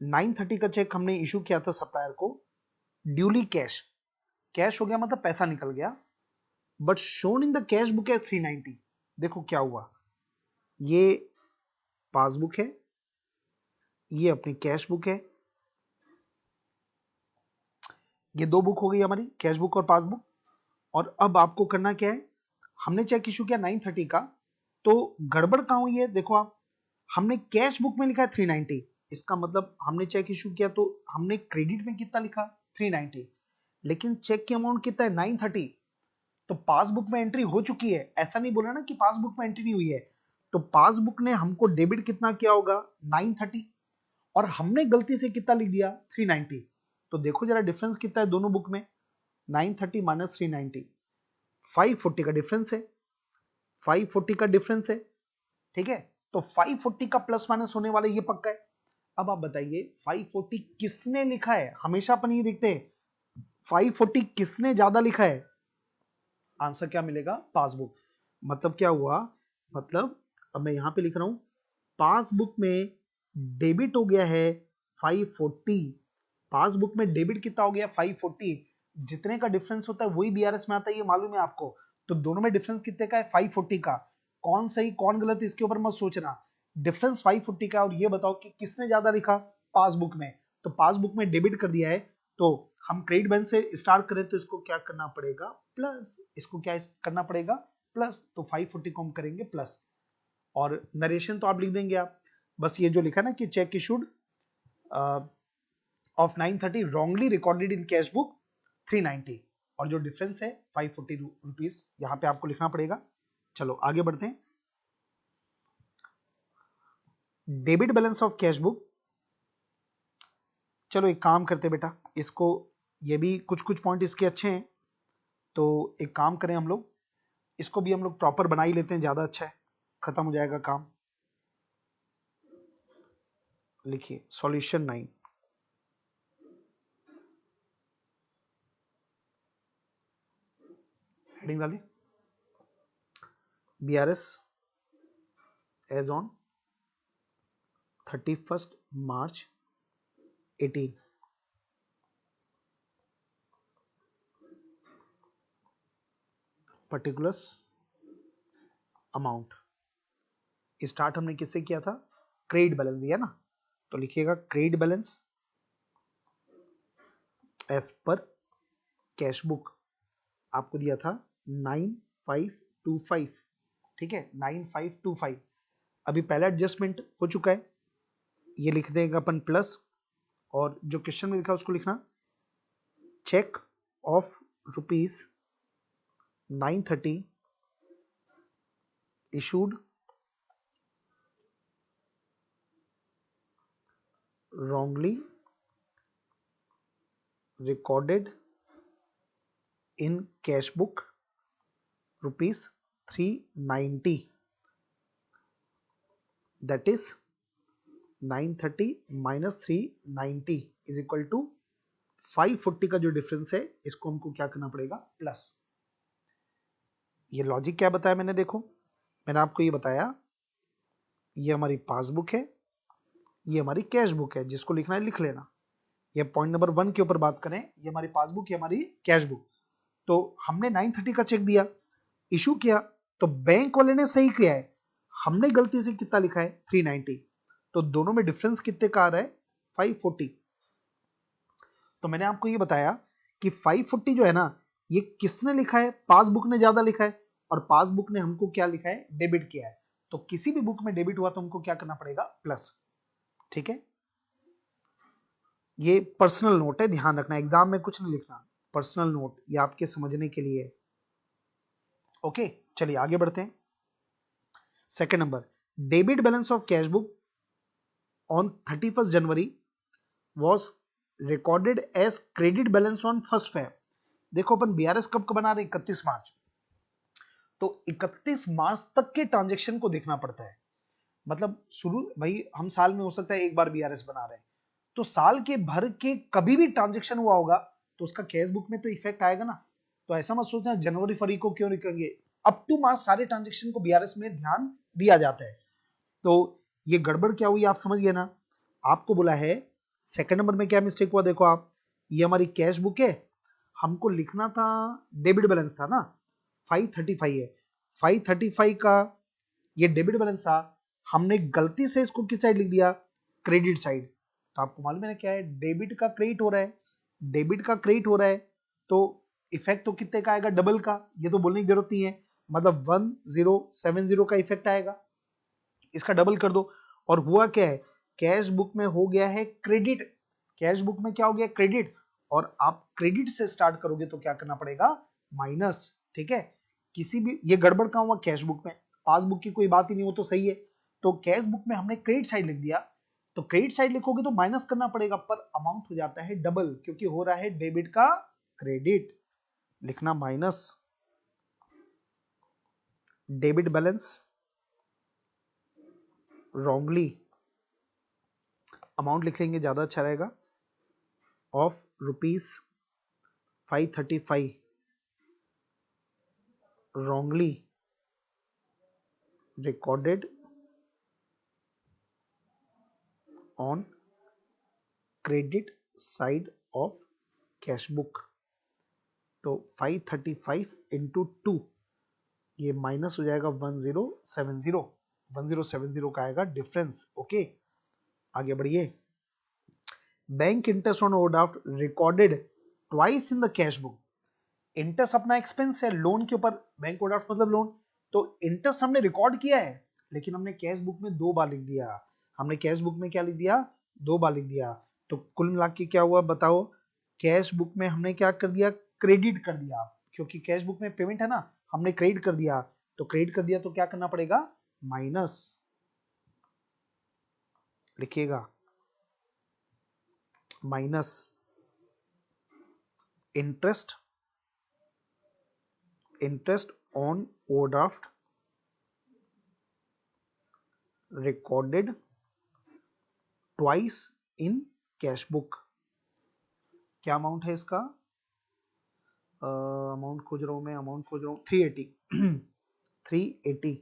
930 का चेक हमने इशू किया था सप्लायर को, ड्यूली कैश, कैश हो गया मतलब पैसा निकल गया, but shown in the cash book as 390। देखो क्या हुआ, ये पासबुक है, ये अपनी कैश बुक है, ये दो बुक हो गई हमारी, कैश बुक और पासबुक। और अब आपको करना क्या है, हमने चेक इशू किया 930 का, तो गड़बड़ कहां हुई है देखो आप, हमने कैश बुक में लिखा है 390, इसका मतलब हमने चेक इशू किया तो हमने क्रेडिट में कितना लिखा? 390, लेकिन चेक की अमाउंट कितना है? 930। तो पासबुक में एंट्री हो चुकी है, ऐसा नहीं बोला ना कि पासबुक में एंट्री नहीं हुई है। तो पासबुक ने हमको डेबिट कितना किया होगा? 930, और हमने गलती से कितना लिख दिया? 390। तो देखो जरा डिफरेंस कितना है दोनों बुक में, 930 माइनस 390, 540 का डिफरेंस है, 540 का डिफरेंस है। ठीक है, तो 540 का प्लस माइनस होने वाला ये पक्का है। अब आप बताइए 540 किसने लिखा है? हमेशा अपन ये देखते हैं 540 किसने ज्यादा लिखा है, आंसर क्या मिलेगा? पासबुक। मतलब क्या हुआ, मतलब अब मैं यहां पे लिख रहा हूं, पासबुक में डेबिट हो गया है 540, पासबुक में डेबिट कितना हो गया? 540। जितने का डिफरेंस होता है वही बीआरएस में आता है, ये मालूम है आपको। तो दोनों में डिफरेंस कितने का है? 540 का। कौन सही कौन गलत इसके ऊपर मत सोचना, डिफरेंस 540 का। और ये बताओ कि किसने ज्यादा लिखा? पासबुक में। तो पासबुक में डेबिट कर दिया है, तो हम क्रेडिट बैलेंस से स्टार्ट करें तो इसको क्या करना पड़ेगा? प्लस। इसको क्या करना पड़ेगा? प्लस। तो 540 को हम करेंगे प्लस, और नरेशन तो आप लिख देंगे आप, बस ये जो लिखा ना कि check issued of 930 wrongly recorded in cash book 390, और जो डिफरेंस है 540 रुपीज, यहां पे आपको लिखना पड़ेगा। चलो आगे बढ़ते हैं। Debit balance of cash book, चलो एक काम करते बेटा, इसको, ये भी कुछ कुछ पॉइंट इसके अच्छे हैं, तो एक काम करें हम लोग, इसको भी हम लोग प्रॉपर बना ही लेते हैं, ज्यादा अच्छा है, खत्म हो जाएगा काम। लिखिए सॉल्यूशन 9, हेडिंग डालिए, BRS as on 31st March 18, particulars amount. Start हमने किससे किया था? क्रेडिट बैलेंस दिया ना, तो लिखिएगा credit balance as per cash book आपको दिया था 9525। ठीक है, 9525। अभी पहला एडजस्टमेंट हो चुका है, ये लिख देगा अपन प्लस, और जो क्वेश्चन में लिखा उसको लिखना check of ₹930 issued wrongly recorded in cash book ₹390, that is 930 minus 390 is equal to 540 का जो डिफरेंस है इसको हमको क्या करना पड़ेगा प्लस। ये लॉजिक क्या बताया मैंने, देखो मैंने आपको ये बताया, ये हमारी पासबुक है, ये हमारी कैश बुक है, जिसको लिखना है लिख लेना। ये पॉइंट नंबर 1 के ऊपर बात करें, ये हमारी पासबुक, ये हमारी कैश बुक। तो हमने 930 का चेक दिया, इशू किया, तो बैंक वाले ने सही किया है, हमने गलती से कितना लिखा है 390, तो दोनों में डिफरेंस कितने का आ रहा है 540। तो मैंने आपको ये बताया कि 540 जो है ना, ये किसने लिखा है, पासबुक ने ज्यादा लिखा है, और पासबुक ने हमको क्या लिखा है डेबिट किया है। तो किसी भी बुक में डेबिट हुआ तो हमको क्या करना पड़ेगा प्लस। ठीक है, ये पर्सनल नोट है, ध्यान रखना, एग्जाम में कुछ नहीं लिखना, पर्सनल नोट, ये आपके समझने के लिए। ओके, चलिए आगे बढ़ते हैं। Second number, debit balance of cash book on 31st January was recorded as credit balance on 1st Feb। देखो अपन बीआरएस कब बना रहे हैं 31 मार्च, तो 31 मार्च तक के ट्रांजेक्शन को देखना पड़ता है। मतलब शुरू भाई हम साल में हो सकता है एक बार बीआरएस बना रहे हैं, तो साल के भर के कभी भी ट्रांजेक्शन हुआ होगा तो उसका कैश बुक में तो इफेक्ट आएगा ना। तो ऐसा मत सोचना जनवरी फरवरी को क्यों निकलेंगे, अप टू मार्च सारे ट्रांजेक्शन को बीआरएस में ध्यान दिया जाता है। तो ये गड़बड़ क्या हुई आप समझ गए ना। आपको बोला है सेकंड नंबर में क्या मिस्टेक हुआ, देखो आप, ये हमारी कैश बुक है, हमको लिखना था डेबिट बैलेंस था ना 535 है, 535 का ये डेबिट बैलेंस था, हमने गलती से इसको किस साइड लिख दिया क्रेडिट साइड। तो आपको मालूम है ना क्या है, डेबिट का क्रेडिट हो रहा है, डेबिट का क्रेडिट हो रहा है, तो इफेक्ट तो कितने का आएगा डबल का, ये तो बोलने की जरूरत नहीं है, मतलब 1070 का इफेक्ट आएगा, इसका डबल कर दो। और हुआ क्या है, कैश बुक में हो गया है क्रेडिट, कैश बुक में क्या हो गया क्रेडिट, और आप क्रेडिट से स्टार्ट करोगे तो क्या करना पड़ेगा माइनस। ठीक है, किसी भी ये गड़बड़ कहां हुआ कैश बुक में, पासबुक की कोई बात ही नहीं, वो तो सही है। तो कैश बुक में हमने क्रेडिट साइड लिख दिया, तो क्रेडिट साइड लिखोगे तो माइनस करना पड़ेगा, पर अमाउंट हो जाता है डबल, क्योंकि हो रहा है डेबिट का क्रेडिट, लिखना minus debit balance wrongly, amount लिख लेंगे ज्यादा अच्छा रहेगा, of ₹535 wrongly recorded on credit side of cash book। तो 535 इंटू 2, ये माइनस हो जाएगा 1070, 1070 का आएगा डिफरेंस। ओके, आगे बढ़िए। Bank interest on overdraft recorded twice in the cash book. Interest अपना एक्सपेंस है, लोन के ऊपर, बैंक ओवरड्राफ्ट मतलब लोन, तो इंटरेस्ट हमने रिकॉर्ड किया है, लेकिन हमने कैश बुक में 2 बार लिख दिया, हमने कैश बुक में क्या लिख दिया 2 बार लिख दिया। तो कुल मिला के क्या हुआ बताओ, कैश बुक में हमने क्या कर दिया क्रेडिट कर दिया, क्योंकि कैश बुक में पेमेंट है ना, हमने क्रेडिट कर दिया, तो क्रेडिट कर दिया तो क्या करना पड़ेगा माइनस, लिखिएगा minus interest on overdraft recorded twice in cash book. क्या अमाउंट है इसका, अमाउंट खोज रहा हूं मैं, अमाउंट खोज रहा हूं 380 380।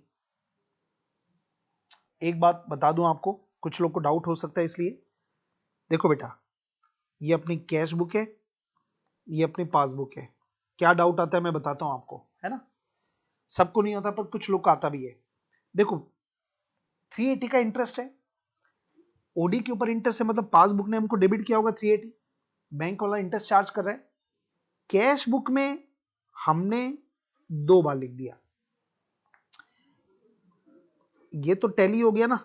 एक बात बता दूं आपको, कुछ लोग को डाउट हो सकता है, इसलिए देखो बेटा, ये अपनी कैश बुक है, ये अपनी पासबुक है, क्या डाउट आता है मैं बताता हूं आपको, है ना, सबको नहीं होता पर कुछ लोग का आता भी है। देखो 380 का इंटरेस्ट है, ओडी के ऊपर इंटरेस्ट है, मतलब पासबुक ने हमको डेबिट किया होगा 380, बैंक वाला इंटरेस्ट चार्ज कर रहा है, कैश बुक में हमने 2 बार लिख दिया, ये तो टैली हो गया ना,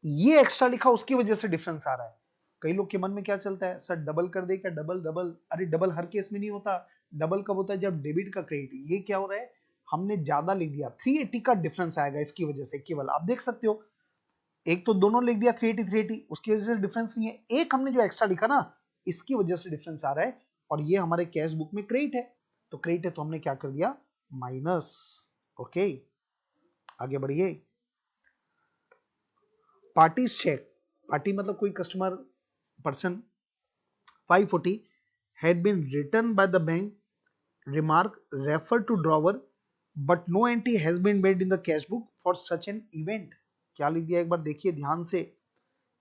ये एक्स्ट्रा लिखा उसकी वजह से डिफरेंस आ रहा है। कई लोग के मन में क्या चलता है, सर डबल कर दे क्या, डबल डबल, अरे डबल हर केस में नहीं होता, डबल कब होता है जब डेबिट का क्रेडिट। ये क्या हो रहा है, हमने ज्यादा लिख दिया, 380 का डिफरेंस आएगा इसकी वजह से केवल, आप देख सकते हो। एक तो दोनों लिख दिया 380 380, उसकी वजह से डिफरेंस नहीं है, एक हमने जो एक्स्ट्रा लिखा ना इसकी वजह से डिफरेंस आ रहा है, और ये हमारे कैश बुक में क्रेडिट है, तो क्रेडिट है तो हमने क्या कर दिया, माइनस। ओके, आगे बढ़िए। पार्टी चेक, पार्टी मतलब कोई customer person, 540 had been written by the bank, remark refer to drawer, but no entry has been made in the cash book for such an event। क्या लिख दिया एक बार देखिए ध्यान से,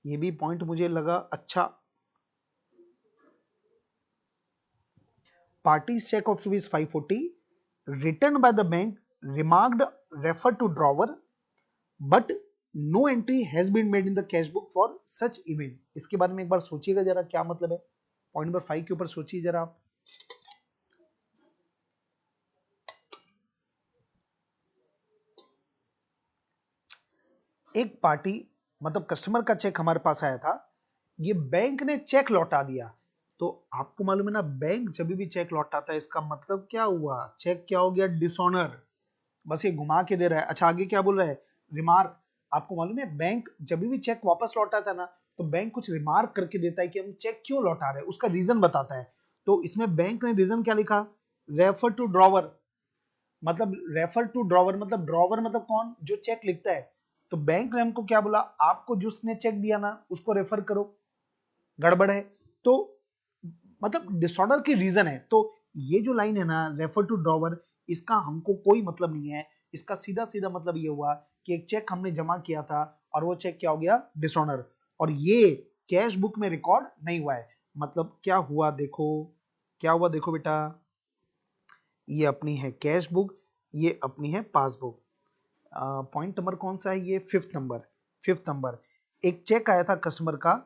ये भी पॉइंट मुझे लगा अच्छा। Parties cheque of rupees 540 written by the bank, remarked refer to drawer, but no entry has been made in the cash book for such event। इसके बारे में एक बार सोचिएगा जरा, क्या मतलब है, पॉइंट नंबर 5 के ऊपर सोचिए जरा आप। एक पार्टी मतलब कस्टमर का चेक हमारे पास आया था, ये बैंक ने चेक लौटा दिया, तो आपको मालूम है ना बैंक जब भी चेक लौटाता है इसका मतलब क्या हुआ, चेक क्या हो गया, डिसऑनर। बस ये घुमा के दे रहा है। अच्छा आगे क्या बोल रहा है, रिमार्क। आपको मालूम है बैंक जब भी चेक वापस लौटाता है ना, तो बैंक कुछ रिमार्क करके देता है कि हम चेक क्यों लौटा रहे हैं, उसका रीजन बताता है। तो इसमें बैंक ने रीजन क्या लिखा, रेफर टू ड्रॉवर, मतलब रेफर टू ड्रॉवर मतलब ड्रॉवर मतलब कौन, जो चेक लिखता है। तो बैंक ने हमको क्या बोला, आपको जिसने चेक दिया ना उसको रेफर करो, गड़बड़ है। तो मतलब डिसऑर्डर की रीजन है। तो ये जो लाइन है ना रेफर टू ड्रॉवर, इसका हमको कोई मतलब नहीं है, इसका सीधा सीधा मतलब ये हुआ कि एक चेक हमने जमा किया था और वो चेक क्या हो गया, डिसऑनर, और ये कैश बुक में रिकॉर्ड नहीं हुआ है। मतलब क्या हुआ देखो, क्या हुआ देखो बेटा, ये अपनी है कैश बुक, ये अपनी है पासबुक। पॉइंट नंबर कौन सा है, ये फिफ्थ नंबर। फिफ्थ नंबर, एक चेक आया था कस्टमर का,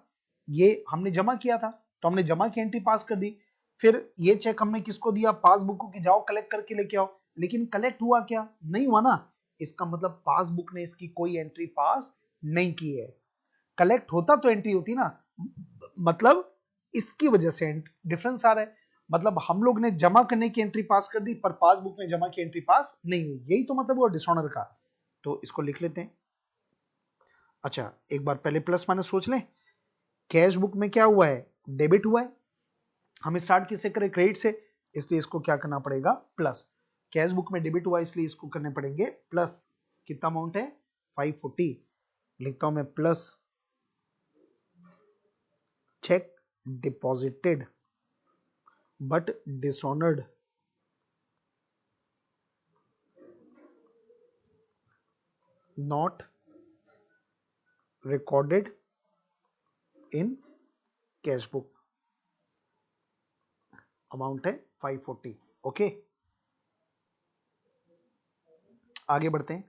ये हमने जमा किया था, तो हमने जमा की एंट्री पास कर दी। फिर ये चेक हमने किसको दिया, पासबुक को, कि जाओ कलेक्ट करके लेके आओ। लेकिन कलेक्ट हुआ क्या, नहीं हुआ ना, इसका मतलब पासबुक ने इसकी कोई एंट्री पास नहीं की है। कलेक्ट होता तो एंट्री होती ना, मतलब इसकी वजह से डिफरेंस आ रहा है। मतलब हम लोग ने जमा करने की एंट्री पास कर दी पर पासबुक में जमा की एंट्री पास नहीं हुई, यही तो मतलब हुआ डिसऑनर का। तो इसको लिख लेते हैं। अच्छा एक बार पहले प्लस माइनस सोच लें, कैश बुक में क्या हुआ है, डेबिट हुआ है, हम स्टार्ट किससे करें, क्रेडिट से, इसलिए इसको क्या करना पड़ेगा, प्लस। कैश बुक में डेबिट हुआ इसलिए इसको करने पड़ेंगे प्लस। कितना अमाउंट है, 540, लिखता हूं मैं plus, cheque deposited but dishonoured, not recorded in cash book, amount है 540। ओके आगे बढ़ते हैं।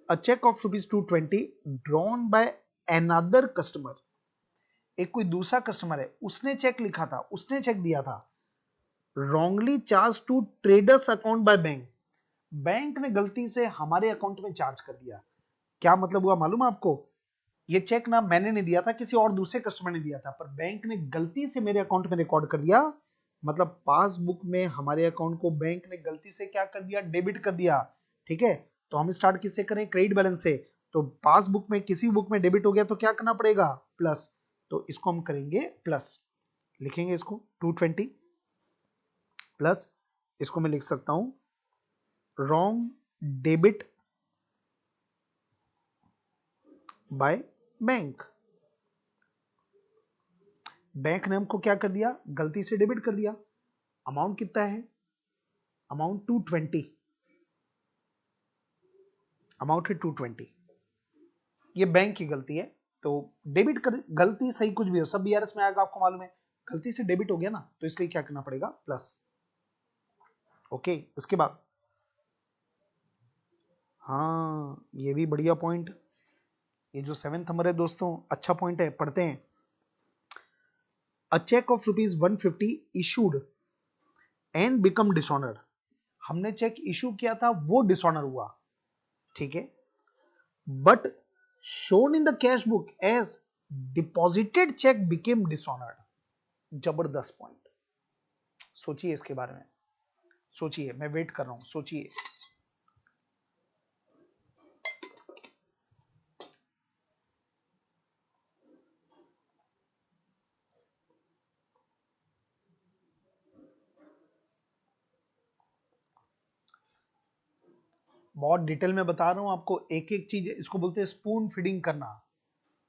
A cheque of rupees 220 drawn by another customer, एक कोई दूसरा कस्टमर है, उसने चेक लिखा था, उसने चेक दिया था, wrongly charge to traders account by bank, bank ने गलती से हमारे अकाउंट में चार्ज कर दिया। क्या मतलब हुआ मालूम है आपको, ये चेक ना मैंने नहीं दिया था, किसी और दूसरे कस्टमर ने दिया था, पर बैंक ने गलती से मेरे अकाउंट में रिकॉर्ड कर दिया। मतलब पासबुक में हमारे अकाउंट को बैंक ने गलती से क्या कर दिया, डेबिट कर दिया। ठीक है, तो हम स्टार्ट किससे करें, क्रेडिट बैलेंस से। तो पासबुक में किसी बुक में डेबिट हो गया तो क्या करना पड़ेगा, प्लस। तो इसको हम करेंगे प्लस, लिखेंगे इसको 220 प्लस, इसको मैं लिख सकता हूं wrong debit bye bank, bank ने हमको क्या कर दिया, गलती से डेबिट कर दिया। अमाउंट कितना है, अमाउंट 220, अमाउंट है 220, ये बैंक की गलती है। तो डेबिट कर, गलती सही कुछ भी हो, सब बीआरएस में आएगा, आपको मालूम है, गलती से डेबिट हो गया ना, तो इसलिए क्या करना पड़ेगा, प्लस। ओके उसके बाद, हाँ ये भी बढ़िया पॉइंट, ये जो 7th नंबर है दोस्तों, अच्छा पॉइंट है, पढ़ते हैं। A cheque of rupees 150 issued and become dishonour, हमने चेक इशू किया था वो डिसऑनर हुआ। ठीक है, but shown in the cash book as deposited check became dishonored। जबरदस्त पॉइंट, सोचिए इसके बारे में, सोचिए, मैं वेट कर रहा हूं, सोचिए। बहुत डिटेल में बता रहा हूं आपको, एक एक चीज, इसको बोलते हैं स्पून फीडिंग करना,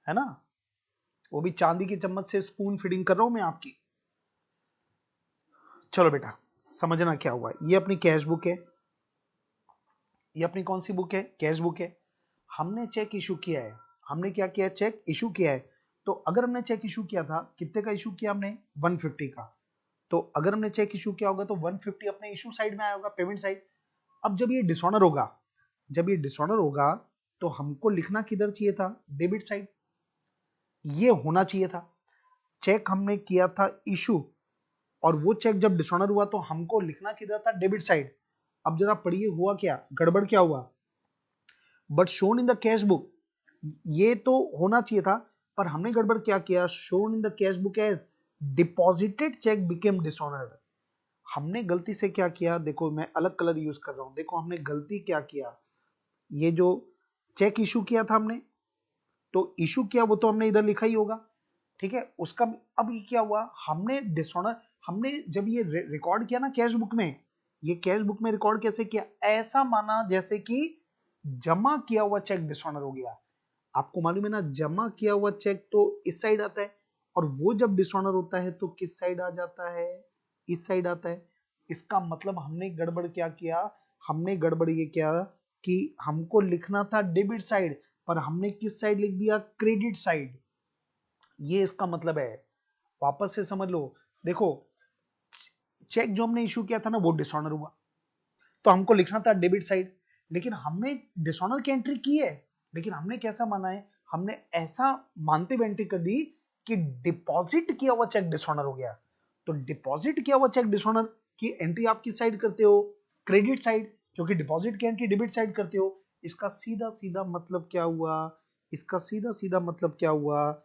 है ना, वो भी चांदी की चम्मच से स्पून फीडिंग कर रहा हूं मैं आपकी। चलो बेटा, समझना क्या हुआ। ये अपनी कैश बुक है, ये अपनी कौन सी बुक है, कैश बुक है। हमने चेक इशू किया है, हमने क्या किया, चेक इशू किया है। तो अगर हमने चेक इशू किया था, कितने का इशू किया हमने, 150 का। तो अगर हमने चेक इशू किया होगा तो 150 अपने इशू साइड में आया होगा, पेमेंट साइड। अब जब ये डिसऑनर होगा, जब ये डिसऑनर होगा तो हमको लिखना किधर चाहिए था, डेबिट साइड। ये होना चाहिए था। चेक हमने किया था इशू, और वो चेक जब डिसऑनर हुआ तो हमको लिखना किधर था, डेबिट साइड। अब जरा पढ़िए, हुआ क्या, गड़बड़ क्या हुआ। But shown in the cash book, ये तो होना चाहिए था, पर हमने गड़बड़ क्या किया, shown in the cash book as deposited cheque became dishonoured. हमने गलती से क्या किया, देखो मैं अलग कलर यूज कर रहा हूं, देखो हमने गलती क्या किया। ये जो चेक इशू किया था हमने, तो इशू किया वो तो हमने इधर लिखा ही होगा, ठीक है, उसका। अब ये क्या हुआ, हमने डिसऑनर, हमने जब ये रिकॉर्ड किया ना कैश बुक में, ये कैश बुक में रिकॉर्ड कैसे किया, ऐसा माना जैसे कि जमा किया हुआ चेक डिसऑनर हो गया। आपको मालूम है ना, जमा किया हुआ चेक तो इस साइड आता है, और वो जब डिसऑनर होता है तो किस साइड आ जाता है, इस साइड आता है। इसका मतलब हमने गड़बड़ क्या किया, हमने गड़बड़ ये किया कि हमको लिखना था डेबिट साइड, पर हमने किस साइड लिख दिया, क्रेडिट साइड। ये इसका मतलब है, वापस से समझ लो। देखो, चेक जो हमने इशू किया था ना, वो डिसऑनर हुआ, तो हमको लिखना था डेबिट साइड, लेकिन हमने डिसऑनर की एंट्री की है, लेकिन हमने कैसा माना है, हमने ऐसा मानते हुए एंट्री कर दी कि डिपॉजिट किया हुआ चेक डिसऑनर हो गया। तो डिपॉजिट किया हुआ चेक डिसऑनर की एंट्री आप किस साइड करते हो, क्रेडिट साइड, क्योंकि डिपॉजिट की एंट्री डेबिट साइड करते हो। इसका सीधा सीधा मतलब क्या हुआ, इसका सीधा सीधा मतलब क्या हुआ,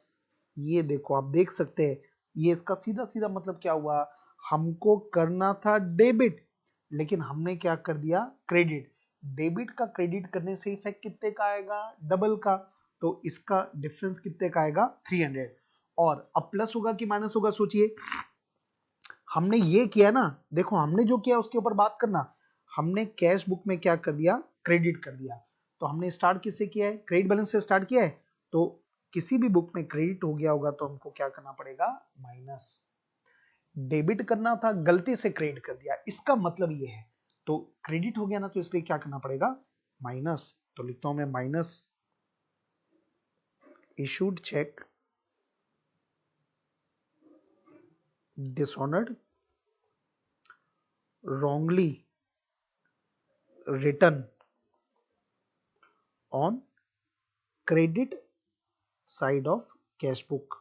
ये देखो आप देख सकते हैं, ये इसका सीधा सीधा मतलब क्या हुआ, हमको करना था डेबिट, लेकिन हमने क्या कर दिया, क्रेडिट। डेबिट का क्रेडिट करने से इफेक्ट कितने का आएगा, डबल का। तो इसका डिफरेंस कितने का आएगा, 300। और अब प्लस होगा कि माइनस होगा, सोचिए। हमने ये किया ना, देखो हमने जो किया उसके ऊपर बात करना। हमने कैश बुक में क्या कर दिया, क्रेडिट कर दिया। तो हमने स्टार्ट किससे किया है, क्रेडिट बैलेंस से स्टार्ट किया है। तो किसी भी बुक में क्रेडिट हो गया होगा तो हमको क्या करना पड़ेगा, माइनस। डेबिट करना था, गलती से क्रेडिट कर दिया, इसका मतलब ये है। तो क्रेडिट हो गया ना, तो इसलिए क्या करना पड़ेगा, माइनस। तो लिखता हूं मैं, minus issued cheque dishonoured wrongly written on credit side of cash book.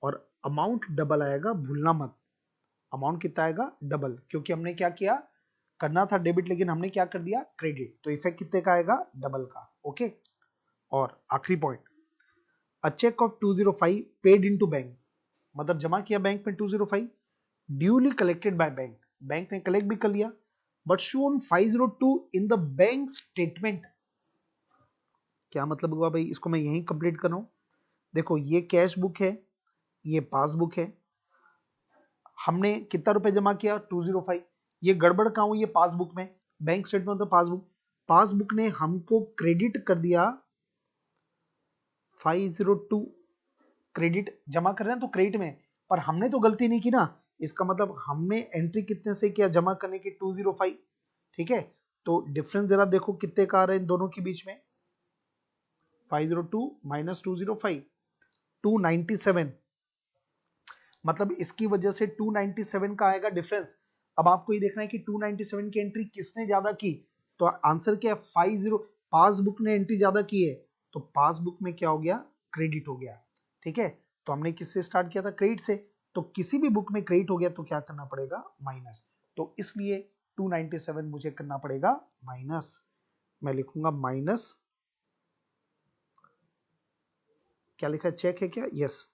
और अमाउंट डबल आएगा, भूलना मत, अमाउंट कितना आएगा, डबल, क्योंकि हमने क्या किया, करना था डेबिट लेकिन हमने क्या कर दिया, क्रेडिट। तो इफेक्ट कितने का आएगा, डबल का। ओके। और आखिरी point, a cheque of 205 paid into bank, मतलब जमा किया बैंक में 205, duly collected by bank, bank ने कलेक्ट भी कर लिया, but shown 502 in the bank statement. क्या मतलब हुआ भाई, इसको मैं यहीं कंप्लीट कर रहा हूं। देखो ये कैश बुक है, ये पासबुक है, हमने कितना रुपए जमा किया, 205। ये गड़बड़ कहां हुई, ये पासबुक में, बैंक स्टेटमेंट तो पासबुक, पासबुक ने हमको क्रेडिट कर दिया 502। क्रेडिट जमा कर रहे हैं तो क्रेडिट में, पर हमने तो गलती नहीं की ना, इसका मतलब हमने एंट्री कितने से किया, जमा करने की 205, ठीक है। तो डिफरेंस जरा देखो कितने का आ रहा है इन दोनों के बीच में, 502 माइनस 205, 297। मतलब इसकी वजह से 297 का आएगा डिफरेंस। अब आपको ये देखना है कि 297 की एंट्री किसने ज्यादा की, तो आंसर क्या है, 50। पासबुक ने एंट्री ज्यादा की है, तो पासबुक में क्या हो गया, क्रेडिट हो गया, ठीक है। तो हमने किससे स्टार्ट किया था, क्रेडिट से। तो किसी भी बुक में क्रेडिट हो गया तो क्या करना पड़ेगा, माइनस। तो इसलिए 297 मुझे करना पड़ेगा माइनस, मैं लिखूंगा माइनस क्या लिखा है, चेक है क्या, yes,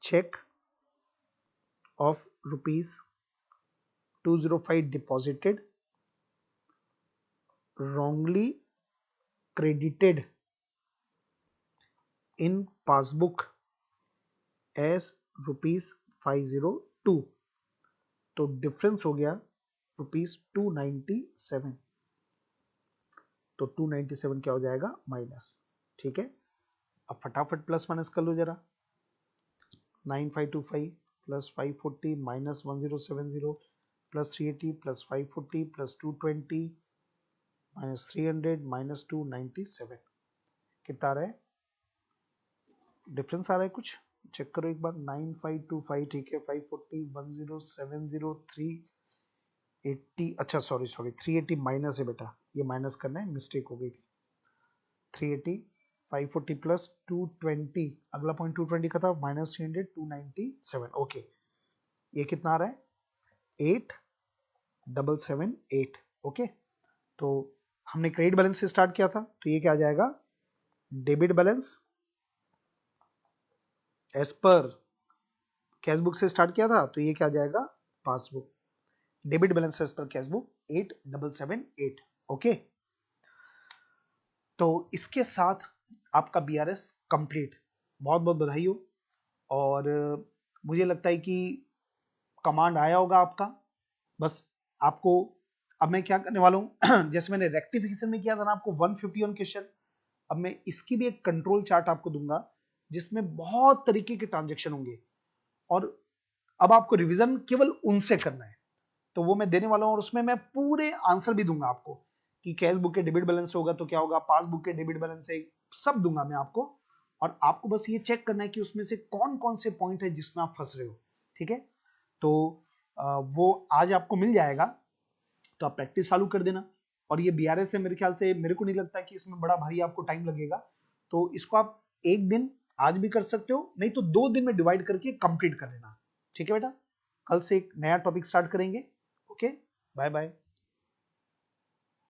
cheque of ₹205 deposited wrongly credited in passbook as ₹502, तो डिफरेंस हो गया ₹297, तो 297 क्या हो जाएगा, माइनस। ठीक है, अब फटाफट प्लस माइनस कर लो जरा, 9525 plus 540 minus 1070 plus 380 plus 540 plus 220 minus 300 minus 297, कितना आ रहा है, डिफरेंस आ रहा है कुछ, चेक करो एक बार, 9525 ठीक है, 540 1070 380, अच्छा सॉरी 380 माइनस है बेटा, ये माइनस करना है, मिस्टेक हो गई थी, 380 540 प्लस 220, अगला पॉइंट 220 का था, माइनस 300 297, ओके, ये कितना आ रहा है, 8778, ओके। तो हमने क्रेडिट बैलेंस से स्टार्ट किया था, तो ये क्या आ जाएगा, debit balance as per cash book से स्टार्ट किया था, तो ये क्या आ जाएगा, passbook, debit balance as per cash book 8778, okay. तो इसके साथ आपका बीआरएस कंप्लीट, बहुत बहुत बधाई हो, और मुझे लगता है कि कमांड आया होगा आपका, बस आपको, अब मैं क्या करने वाला हूं जैसे मैंने रेक्टिफिकेशन में किया था ना आपको 151 क्वेश्चन, अब मैं इसकी भी एक कंट्रोल चार्ट आपको दूंगा जिसमें बहुत तरीके के ट्रांजेक्शन होंगे, और अब आपको रिवीजन केवल उनसे करना है, तो वो मैं देने वाला हूं, और उसमें मैं पूरे आंसर भी दूंगा आपको कि कैश बुक के डेबिट बैलेंस होगा तो क्या होगा, पासबुक के डेबिट बैलेंस से, सब दूंगा मैं आपको, और आपको बस ये चेक करना है कि उसमें से कौन कौन से पॉइंट है जिसमें आप फंस रहे हो। ठीक है, तो वो आज आपको मिल जाएगा, तो आप प्रैक्टिस चालू कर देना, और ये बीआरएस है, मेरे ख्याल से मेरे को नहीं लगता कि इसमें बड़ा भारी आपको टाइम लगेगा, तो इसको आप एक दिन आज भी कर सकते हो, नहीं तो 2 दिन में डिवाइड करके कंप्लीट कर लेना। ठीक है बेटा, कल से एक नया टॉपिक स्टार्ट करेंगे, ओके, बाय बाय।